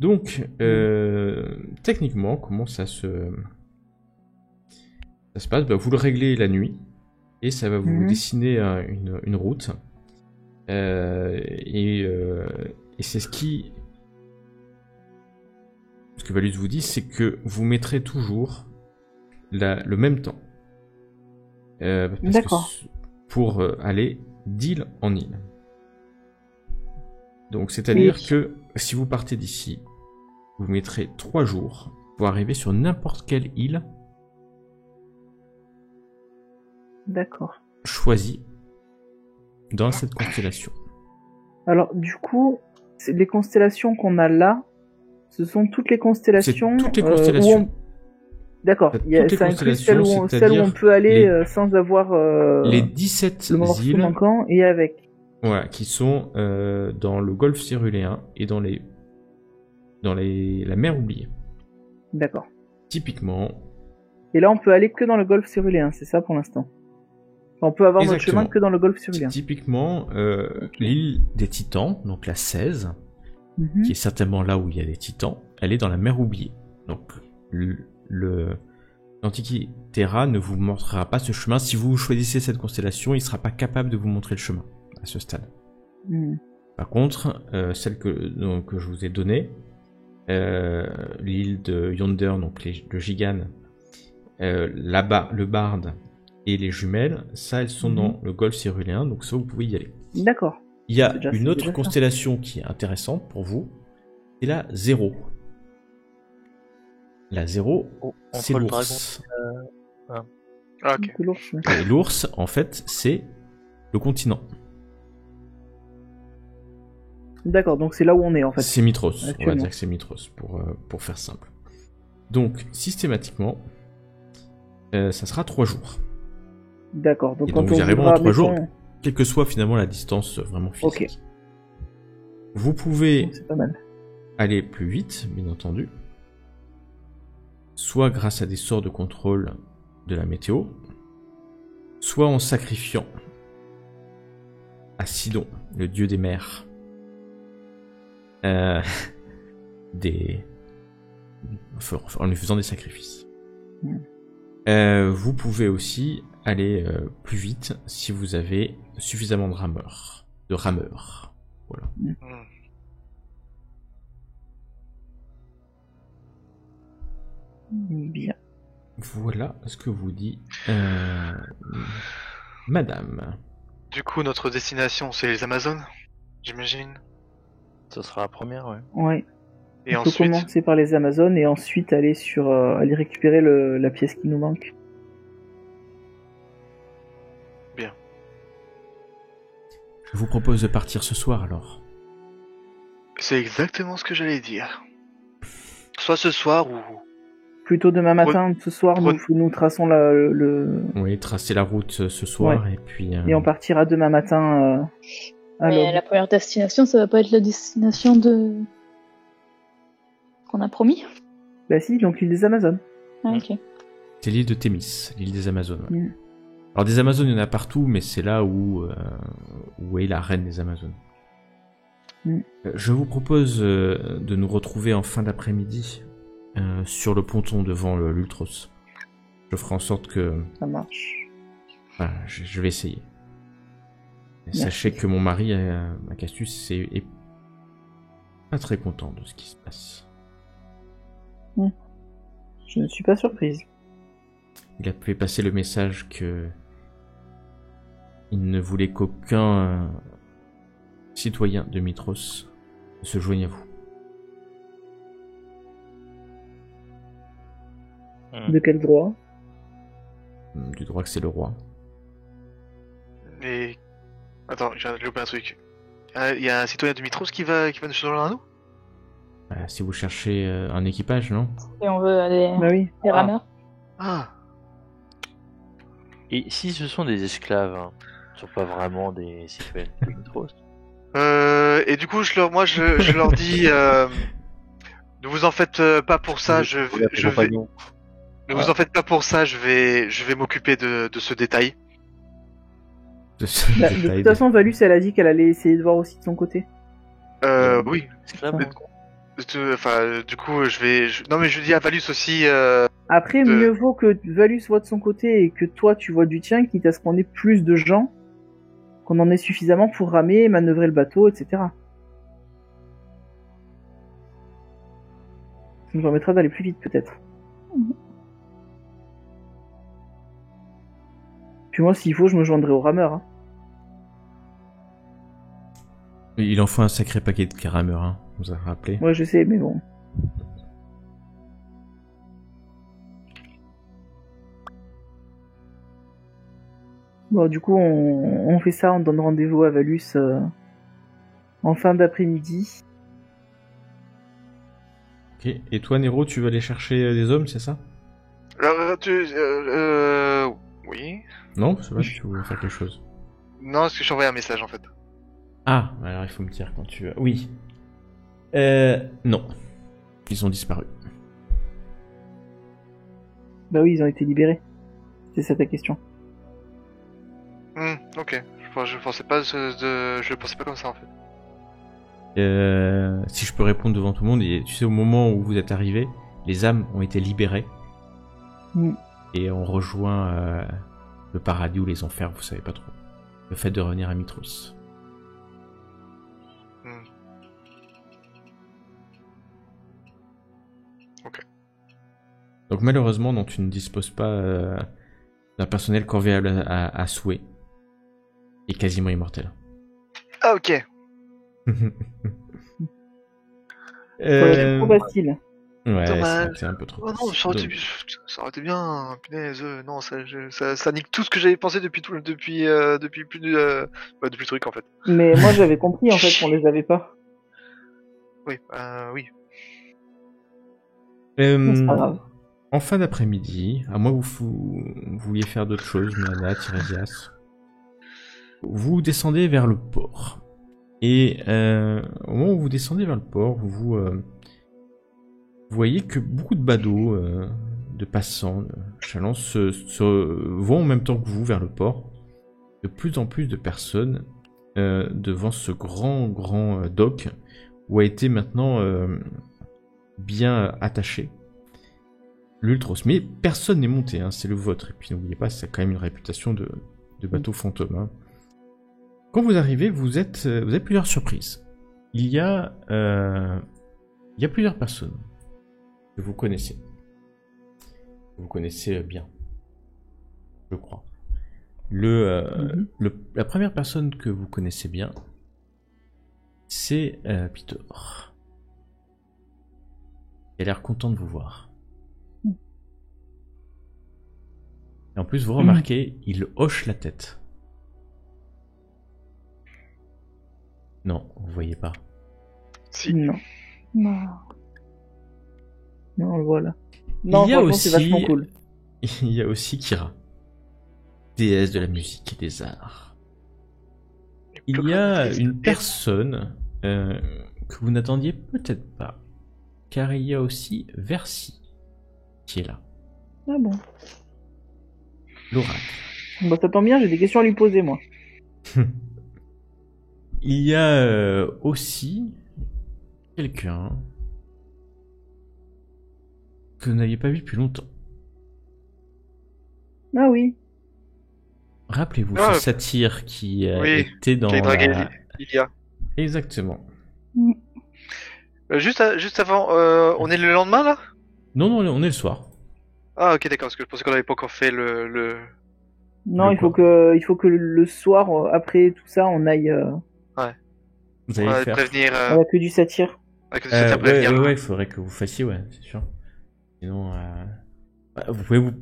Donc, techniquement, comment ça se passe? Bah, vous le réglez la nuit et ça va vous dessiner une route. Et c'est ce que Valus vous dit, c'est que vous mettrez toujours le même temps. D'accord. Pour aller d'île en île. Donc, c'est-à-dire que si vous partez d'ici, vous mettrez 3 jours pour arriver sur n'importe quelle île D'accord. choisie dans cette constellation. Alors, du coup, les constellations qu'on a là, ce sont toutes les constellations... C'est toutes les constellations. D'accord. Toutes les Ça inclut constellations, celles où on peut aller sans avoir les 17 le morceau îles manquant et avec. voilà, qui sont dans le golfe Cyruléen et dans la mer oubliée. D'accord. Typiquement, Et là, on peut aller que dans le golfe Cyruléen, c'est ça pour l'instant. On peut avoir notre Exactement. chemin que dans le golfe Cyruléen. typiquement l'île des Titans, donc la 16, qui est certainement là où il y a des Titans, elle est dans la mer oubliée. Donc l'Antikythera ne vous montrera pas ce chemin. Si vous choisissez cette constellation, il ne sera pas capable de vous montrer le chemin à ce stade. Par contre, celle que je vous ai donnée, l'île de Yonder, donc le Gigan, là-bas, le Barde et les jumelles, ça, elles sont dans le golfe Cyruléen, donc ça, vous pouvez y aller. D'accord. Il y a C'est une autre déjà ça. constellation qui est intéressante pour vous, c'est la 0. La 0, c'est Entre le l'ours. Ah, ok. C'est l'ours, ouais. Et l'ours, en fait, c'est le continent. D'accord, donc c'est là où on est en fait. C'est Mitros. On va Actuellement. dire que c'est Mitros pour faire simple. Donc, systématiquement, ça sera 3 jours. D'accord, donc Et quand donc, on vous arrivez en voudra, 3 jours, mettons- quelle que soit finalement la distance vraiment physique. Ok. Vous pouvez C'est pas mal. aller plus vite, bien entendu. Soit grâce à des sorts de contrôle de la météo, soit en sacrifiant à Sidon, le dieu des mers, en lui faisant des sacrifices. Vous pouvez aussi aller plus vite si vous avez suffisamment de rameurs. Voilà. Bien. Voilà ce que vous dit Madame. Du coup, notre destination, c'est les Amazones, j'imagine. Ça sera la première, ouais. Ouais. Et On peut ensuite, commencer par les Amazones et ensuite aller aller récupérer la pièce qui nous manque. Je vous propose de partir ce soir alors. c'est exactement ce que j'allais dire. soit ce soir ou... Plutôt demain matin, ce soir, nous traçons Oui, tracer la route ce soir et puis... Et on partira demain matin à Mais l'aube. la première destination, ça va pas être la destination qu'on a promis. Bah si, donc l'île des Amazones. Ah, ok. C'est l'île de Thémis, l'île des Amazones. Ouais. Mm. Alors des Amazones, il y en a partout, mais c'est là où est la reine des Amazones. Mm. Je vous propose de nous retrouver en fin d'après-midi sur le ponton devant l'Ultros. Je ferai en sorte que... Ça marche. Voilà, je vais essayer. Merci. Sachez que mon mari, Acastus, est pas très content de ce qui se passe. Je ne suis pas surprise. Il a fait passer le message que il ne voulait qu'aucun citoyen de Mitros se joigne à vous. De quel droit? Du droit que c'est le roi. Et... Attends, j'ai loupé un truc. Il y a un citoyen de Mitros qui va nous joindre à nous? Si vous cherchez un équipage, non? Et on veut aller Bah oui. des rameurs. Ah. Et si ce sont des esclaves, hein, ce sont pas vraiment des citoyens de Mitros. Et du coup, je leur dis... Ne vous en faites pas pour ça, Ne vous en faites pas pour ça, je vais m'occuper de ce détail. De ce Bah, détail de toute façon, Valus, elle a dit qu'elle allait essayer de voir aussi de son côté. Oui. Esclaves, Enfin, du coup, non, mais je dis à Valus aussi. Après, mieux vaut que Valus voit de son côté et que toi, tu vois du tien, quitte à ce qu'on ait plus de gens, qu'on en ait suffisamment pour ramer, manœuvrer le bateau, etc. Ça nous permettra d'aller plus vite, peut-être. Puis moi, s'il faut, je me joindrai au rameur. Hein. Il en faut un sacré paquet de carameurs, hein, on vous a rappelé. Ouais, je sais, mais bon. Bon, du coup, on fait ça, on donne rendez-vous à Valus en fin d'après-midi. Ok. Et toi, Nero, tu vas aller chercher des hommes, c'est ça? Alors, oui. Non, c'est vrai, tu veux faire quelque chose. Non, parce que je t'ai envoyé un message en fait. Ah, alors il faut me dire quand tu... Oui. Non. Ils ont disparu. Bah oui, ils ont été libérés. C'est ça ta question. Ok. Je pensais pas je pensais pas comme ça en fait. Si je peux répondre devant tout le monde, et tu sais, au moment où vous êtes arrivés, les âmes ont été libérées et ont rejoint le paradis ou les enfers, vous savez pas trop. Le fait de revenir à Mitros. Ok. Donc malheureusement, non, tu ne disposes pas d'un personnel corvéable à souhait et quasiment immortel. Ah ok. Trop facile. Ouais, Dommage. c'est un peu trop. Oh non, ça aurait été bien. Punaise, non, ça nique tout ce que j'avais pensé depuis plus de depuis le truc en fait. Mais moi, j'avais compris en fait qu'on les avait pas. Oui, oui. C'est pas grave. En fin d'après-midi, à moins que vous vouliez faire d'autres choses, Miana, Tiresias, vous descendez vers le port. Et au moment où vous descendez vers le port, vous voyez que beaucoup de badauds, de passants, de chalands, se vont en même temps que vous vers le port. De plus en plus de personnes devant ce grand dock où a été maintenant bien attaché l'Ultros. Mais personne n'est monté, hein, c'est le vôtre. Et puis n'oubliez pas, c'est quand même une réputation de bateau fantôme. Hein. Quand vous arrivez, vous avez plusieurs surprises. Il y a plusieurs personnes que vous connaissez. Vous connaissez bien, je crois. La première personne que vous connaissez bien, c'est Peter. Il a l'air content de vous voir. Et en plus, vous remarquez, il hoche la tête. Non, vous voyez pas. Si. Non. Non. Non, on le voit là. Non, Il y a franchement, c'est vachement aussi- cool. Il y a aussi Kira, déesse de la musique et des arts. Il y a une personne que vous n'attendiez peut-être pas, car il y a aussi Versi qui est là, Ah bon. l'oracle. Bon, ça tombe bien, j'ai des questions à lui poser, moi. Il y a aussi quelqu'un que vous n'aviez pas vu depuis longtemps. Ah oui. Rappelez-vous Ah, ce satyre qui oui, était dans qui a dragué la... Lilia. Exactement. Juste avant, on est le lendemain là? Non, non, on est le soir. Ah ok d'accord, parce que je pensais qu'on avait pas encore fait le... Non, Le il faut que le soir, après tout ça, on aille Vous On allez va faire... prévenir à la queue du satire. avec le Ouais, secrétaire prévenir. ouais, il faudrait que vous fassiez, ouais, c'est sûr. Sinon, bah, vous pouvez vous...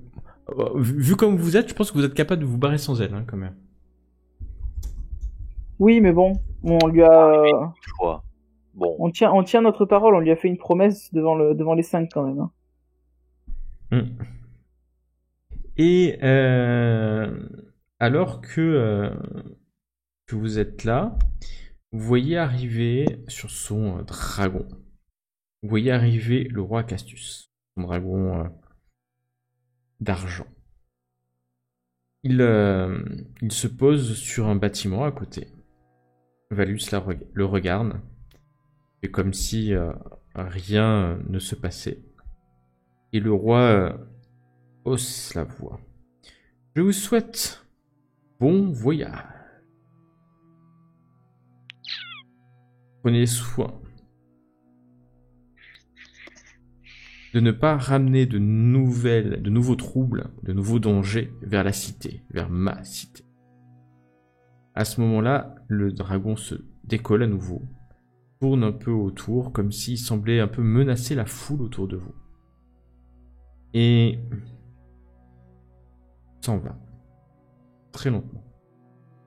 Vu comme vous êtes, je pense que vous êtes capable de vous barrer sans elle, hein, quand même. Oui, mais bon, on lui a, Fois. Bon. on tient notre parole. On lui a fait une promesse devant les 5 quand même. Hein. Hmm. Et alors que vous êtes là, vous voyez arriver sur son dragon. Vous voyez arriver le roi Castus, son dragon d'argent. Il se pose sur un bâtiment à côté. Valus le regarde, et comme si rien ne se passait. Et le roi hausse la voix. Je vous souhaite bon voyage. Prenez soin de ne pas ramener de nouveaux troubles, de nouveaux dangers vers la cité, vers ma cité. À ce moment-là, le dragon se décolle à nouveau, tourne un peu autour, comme s'il semblait un peu menacer la foule autour de vous. Et s'en va, très lentement,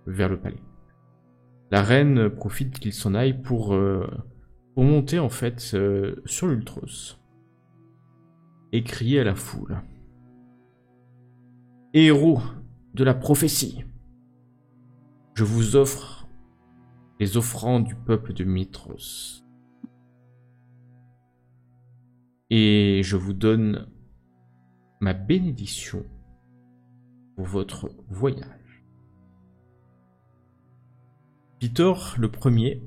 vers le palais. La reine profite qu'il s'en aille pour monter en fait sur l'Ultros et crier à la foule. Héros de la prophétie, je vous offre les offrandes du peuple de Mitros. Et je vous donne ma bénédiction pour votre voyage. Pitor, le premier,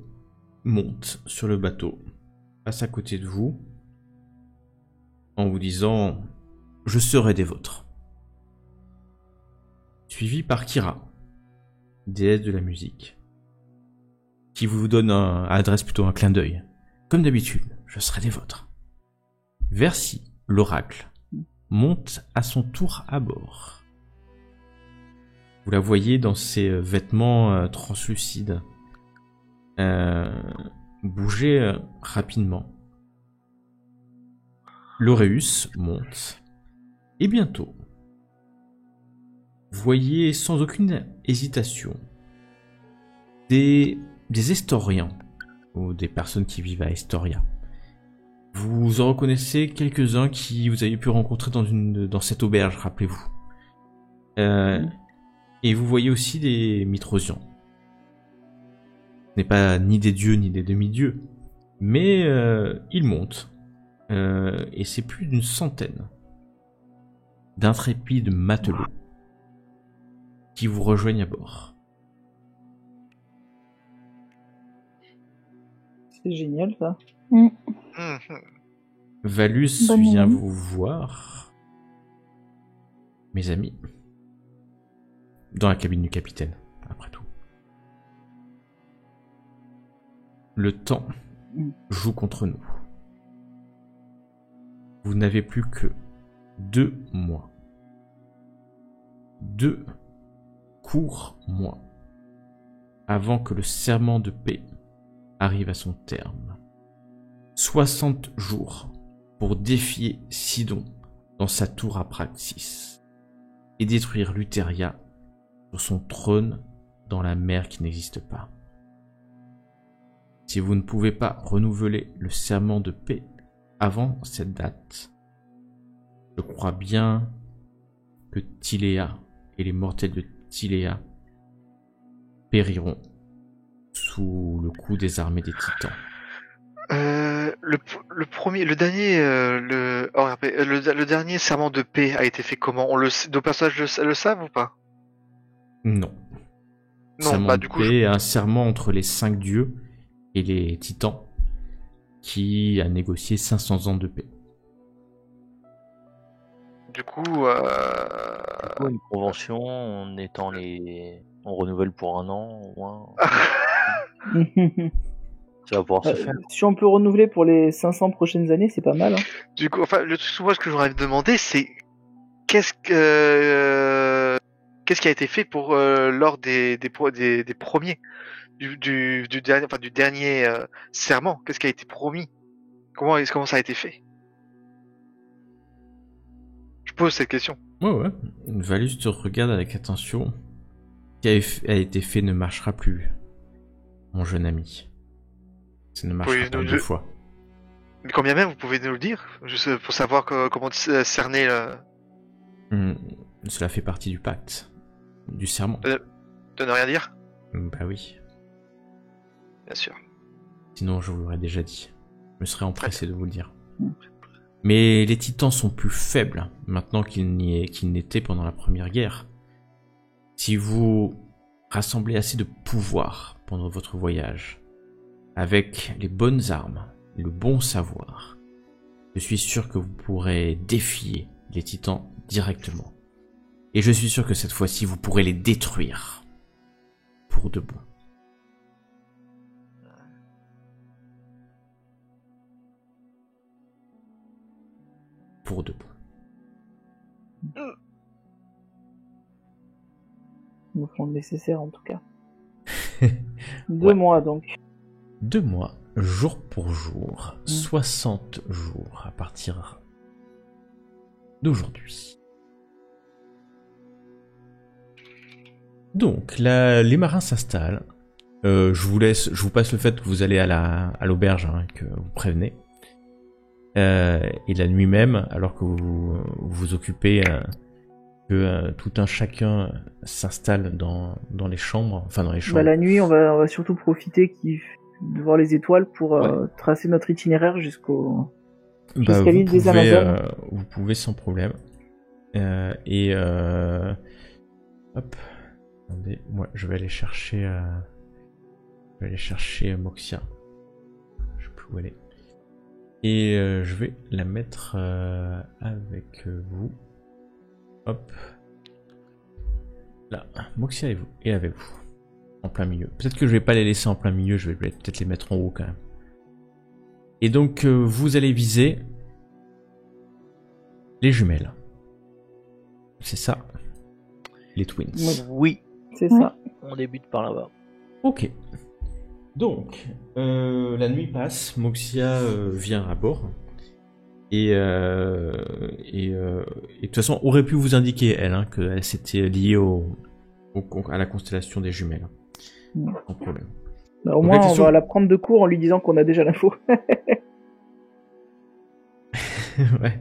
monte sur le bateau, passe à côté de vous, en vous disant « Je serai des vôtres ». Suivi par Kira, déesse de la musique, qui vous adresse plutôt un clin d'œil. Comme d'habitude, je serai des vôtres. Versi, l'oracle, monte à son tour à bord. Vous la voyez dans ses vêtements translucides bouger rapidement. L'Auréus monte. Et bientôt, vous voyez sans aucune hésitation des Estoriens, ou des personnes qui vivent à Estoria. Vous en reconnaissez quelques-uns qui vous avez pu rencontrer dans cette auberge, rappelez-vous. Et vous voyez aussi des Mitrosians. Ce n'est pas ni des dieux ni des demi-dieux, mais ils montent. Et c'est plus d'une centaine d'intrépides matelots qui vous rejoignent à bord. C'est génial ça. Mhm. Valus Bonne vient nuit. vous voir, mes amis, dans la cabine du capitaine, après tout. Le temps joue contre nous. Vous n'avez plus que 2 mois. 2 courts mois avant que le serment de paix arrive à son terme. 60 jours pour défier Sidon dans sa tour à Praxis et détruire Luteria sur son trône dans la mer qui n'existe pas. Si vous ne pouvez pas renouveler le serment de paix, avant cette date, je crois bien que Tiléa et les mortels de Tiléa périront sous le coup des armées des titans. Le premier, le dernier, le dernier serment de paix a été fait comment? Nos personnages le savent ou pas? Non. Non, Serment bah de du coup, paix est un serment entre les 5 dieux et les titans qui a négocié 500 ans de paix. du coup, Une convention, on renouvelle pour 1 an au moins. Ça va pouvoir se faire. Si on peut renouveler pour les 500 prochaines années, c'est pas mal. Hein. du coup, enfin, le truc moi ce que j'aurais demandé, c'est qu'est-ce qui a été fait pour lors des premiers du dernier, enfin du dernier serment, qu'est-ce qui a été promis? Comment ça a été fait? Je pose cette question. Ouais. Valus te regarde avec attention. Ce qui a été fait ne marchera plus, mon jeune ami. Ça ne marchera Oui, pas nous 2 deux. fois. Mais combien même vous pouvez nous le dire, juste pour savoir comment cerner Cela fait partie du pacte, du serment. de ne rien dire? Bah oui. Bien sûr. Sinon, je vous l'aurais déjà dit. Je me serais empressé de vous le dire. Mais les titans sont plus faibles maintenant qu'ils n'étaient pendant la première guerre. Si vous rassemblez assez de pouvoir pendant votre voyage, avec les bonnes armes, le bon savoir, je suis sûr que vous pourrez défier les titans directement. Et je suis sûr que cette fois-ci, vous pourrez les détruire. Pour de bon. Pour de bon. Nous ferons le nécessaire en tout cas. 2 mois donc. 2 mois, jour pour jour, 60 jours à partir d'aujourd'hui. Donc, les marins s'installent. Je vous passe le fait que vous allez à l'auberge, hein, que vous prévenez. Et la nuit même, alors que vous vous occupez, que tout un chacun s'installe dans les chambres, enfin dans les chambres. Bah, la nuit, on va surtout profiter de voir les étoiles pour tracer notre itinéraire jusqu'à l'île des Amazones. Vous pouvez sans problème. Hop. Attendez, moi je vais aller chercher Moxia. Je sais plus où elle est. Et je vais la mettre avec vous. Hop. Là, Moxia est avec vous. En plein milieu. Peut-être que je vais pas les laisser en plein milieu, je vais peut-être les mettre en haut quand même. Et donc vous allez viser les jumelles. C'est ça. Les twins. Oui, C'est ça. on débute par là-bas. Ok. Donc, la nuit passe, Moxia vient à bord. Et de toute façon, aurait pu vous indiquer, elle, hein, qu'elle s'était liée à la constellation des jumelles. Sans problème. Bah, au Donc, moins, la question- on va la prendre de court en lui disant qu'on a déjà l'info. Ouais.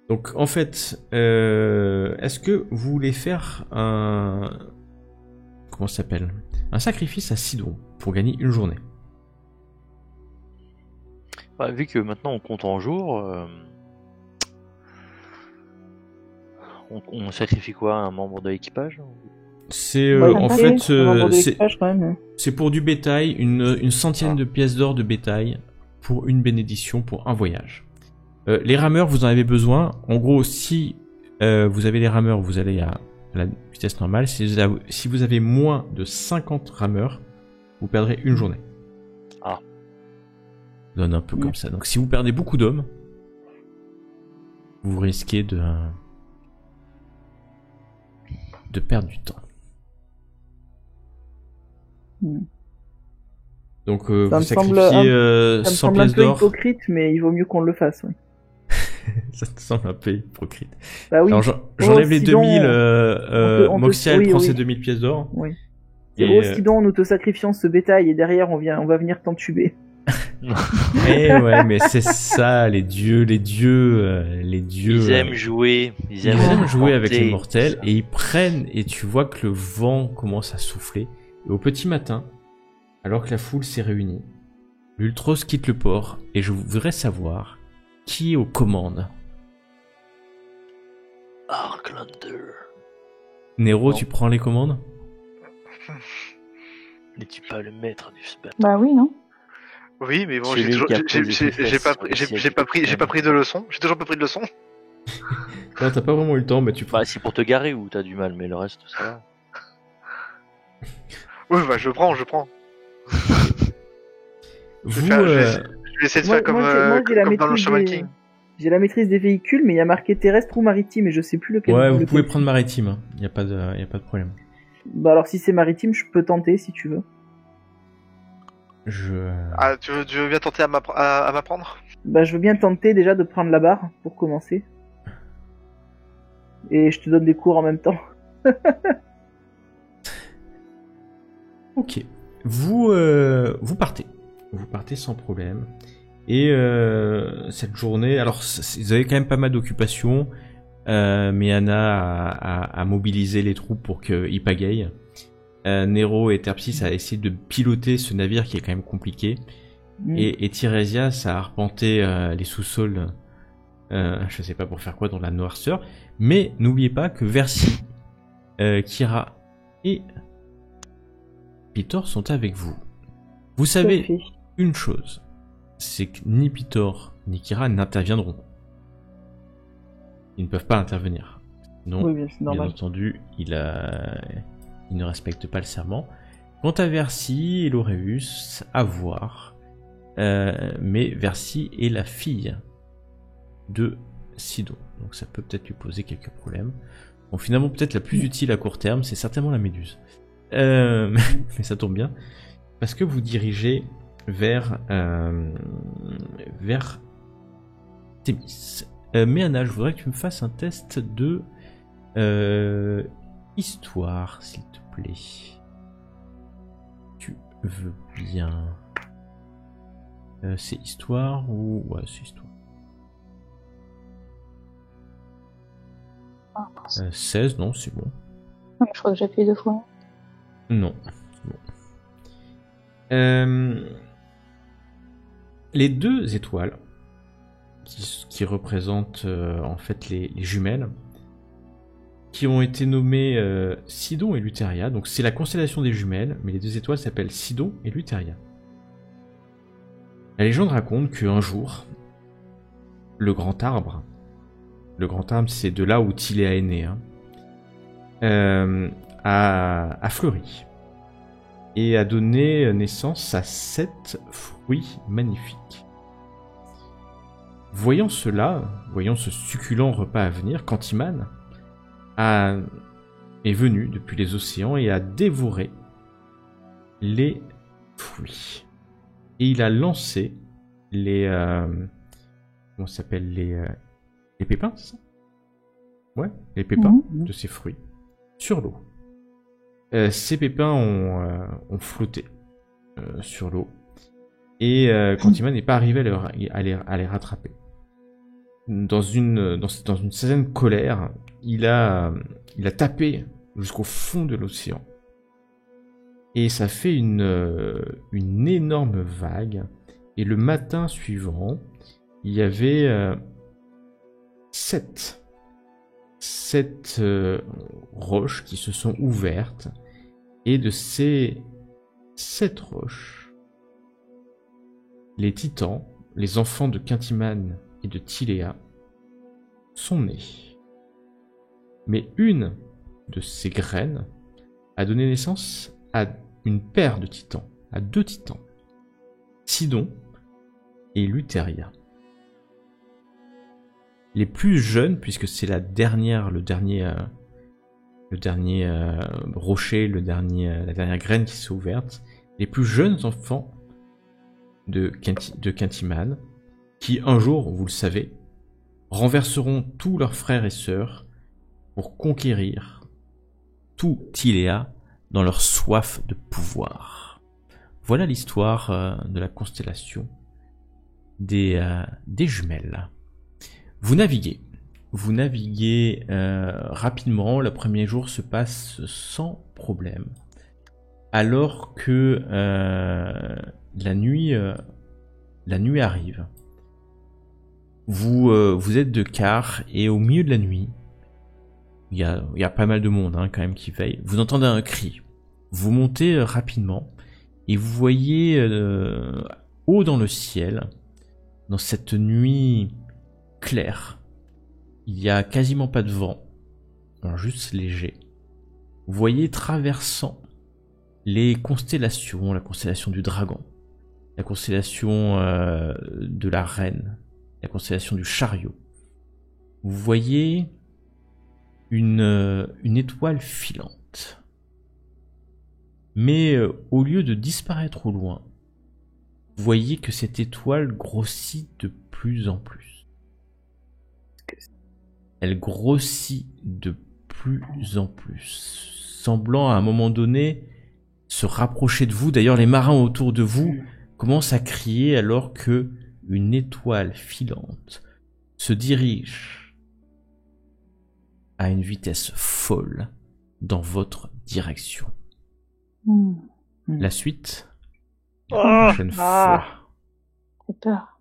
Donc en fait, est-ce que vous voulez faire comment ça s'appelle, un sacrifice à Sidon pour gagner une journée? Bah, vu que maintenant on compte en jours, on sacrifie quoi, un membre de l'équipage? C'est Ouais, en un fait membre de l'équipage, quand même. c'est pour du bétail, une centaine de pièces d'or de bétail pour une bénédiction pour un voyage. Les rameurs, vous en avez besoin. En gros, si vous avez les rameurs, vous allez à la vitesse normale. Si vous avez moins de 50 rameurs, vous perdrez une journée. Ah. Ça donne un peu comme ça. Donc si vous perdez beaucoup d'hommes, vous risquez de perdre du temps. Donc vous Ça me sacrifiez Ça me 100 semble un pièces peu d'or. hypocrite, mais il vaut mieux qu'on le fasse. Ouais. Ça te semble un peu hypocrite. Bah oui. Alors j'enlève les Sidon, 2000, on peut- Moxia elle oui, prend oui. ses 2000 pièces d'or. Oui. Et, Sidon, nous te sacrifions ce bétail et derrière on va venir t'entuber. ouais, mais c'est ça, les dieux. Ils aiment jouer. Ils aiment jouer avec les tenter, mortels ça. et ils prennent, et tu vois que le vent commence à souffler. Et au petit matin, alors que la foule s'est réunie, l'Ultros quitte le port et je voudrais savoir qui est aux commandes. Arklander. Nero, Non. tu prends les commandes? N'es-tu pas le maître du ce bateau? Bah oui, non? Oui, mais bon, Celui j'ai toujours, qui a posé ses j'ai fesses pas, sur le siège j'ai pas du pris, j'ai pas capitaine. pris de leçon. J'ai toujours pas pris de leçon. Non, t'as pas vraiment eu le temps, mais tu prends. Bah, c'est pour te garer où t'as du mal, mais le reste, ça va. Oui, bah je prends. Je Vous, vais essayer de faire comme, moi, j'ai la comme dans le maîtrise Shaman des... King. J'ai la maîtrise des véhicules, mais il y a marqué terrestre ou maritime et je sais plus lequel. ouais, vous lequel. pouvez prendre maritime, hein. Y a pas de problème. Bah alors si c'est maritime, je peux tenter si tu veux. Ah, tu veux bien tenter à m'apprendre? Bah je veux bien tenter déjà de prendre la barre pour commencer. Et je te donne des cours en même temps. Ok. Vous partez. Vous partez sans problème. Et cette journée, alors vous avez quand même pas mal d'occupations, mais Anna a mobilisé les troupes pour qu'ils pagayent. Nero et Terpsis a essayé de piloter ce navire qui est quand même compliqué. Et Tirésias a arpenté les sous-sols, je sais pas pour faire quoi dans la noirceur. Mais n'oubliez pas que Versi, Kira et Pitor sont avec vous. Vous savez Tout à fait. une chose, c'est que ni Pitor ni Kira n'interviendront. Ils ne peuvent pas intervenir. Non, Oui, bien, c'est bien normal. entendu, il ne respecte pas le serment. Quant à Versi et Laureus, à voir. Mais Versi est la fille de Sidon. Donc ça peut peut-être lui poser quelques problèmes. Bon, finalement, peut-être la plus utile à court terme, c'est certainement la Méduse. Mais ça tombe bien. Parce que vous dirigez vers Thémis. Mais Anna, je voudrais que tu me fasses un test de histoire, s'il te plaît. Tu veux bien. C'est histoire ou... Ouais, c'est histoire. 16, non, c'est bon. Je crois que j'appuie 2 fois. Non, c'est bon. Les 2 étoiles qui représentent en fait les jumelles, qui ont été nommées Sidon et Luteria. Donc c'est la constellation des jumelles, mais les 2 étoiles s'appellent Sidon et Luteria. La légende raconte qu'un jour, le grand arbre c'est de là où Tiléa est né, hein, a fleuri et a donné naissance à 7 fruits magnifiques. Voyant cela, voyant ce succulent repas à venir, Cantimane est venu depuis les océans et a dévoré les fruits. Et il a lancé les... comment ça s'appelle, les pépins, c'est ça? Ouais, les pépins de ces fruits sur l'eau. Ces pépins ont flotté sur l'eau. Et Cantimane n'est pas arrivé à les rattraper. Dans une certaine colère, il a tapé jusqu'au fond de l'océan. Et ça fait une énorme vague. Et le matin suivant, il y avait 7 roches qui se sont ouvertes. Et de ces 7 roches, les titans, les enfants de Cantimane et de Tiléa, sont nés. Mais une de ces graines a donné naissance à une paire de titans, à 2 titans, Sidon et Luteria. Les plus jeunes, puisque c'est le dernier rocher, la dernière graine qui s'est ouverte, les plus jeunes enfants de Cantimane, qui un jour, vous le savez, renverseront tous leurs frères et sœurs pour conquérir tout Tiléa dans leur soif de pouvoir. Voilà l'histoire de la constellation des jumelles. Vous naviguez rapidement. Le premier jour se passe sans problème, alors que la nuit arrive. Vous êtes de quart et au milieu de la nuit, il y a pas mal de monde quand même qui veille. Vous entendez un cri. Vous montez rapidement et vous voyez haut dans le ciel, dans cette nuit claire, il y a quasiment pas de vent, juste léger. Vous voyez traversant les constellations, la constellation du dragon, la constellation de la reine, la constellation du chariot. Vous voyez une étoile filante. Mais au lieu de disparaître au loin, vous voyez que cette étoile grossit de plus en plus. Elle grossit de plus en plus, semblant à un moment donné se rapprocher de vous. D'ailleurs, les marins autour de vous commencent à crier alors que une étoile filante se dirige à une vitesse folle dans votre direction. La suite, la prochaine fois. J'ai peur.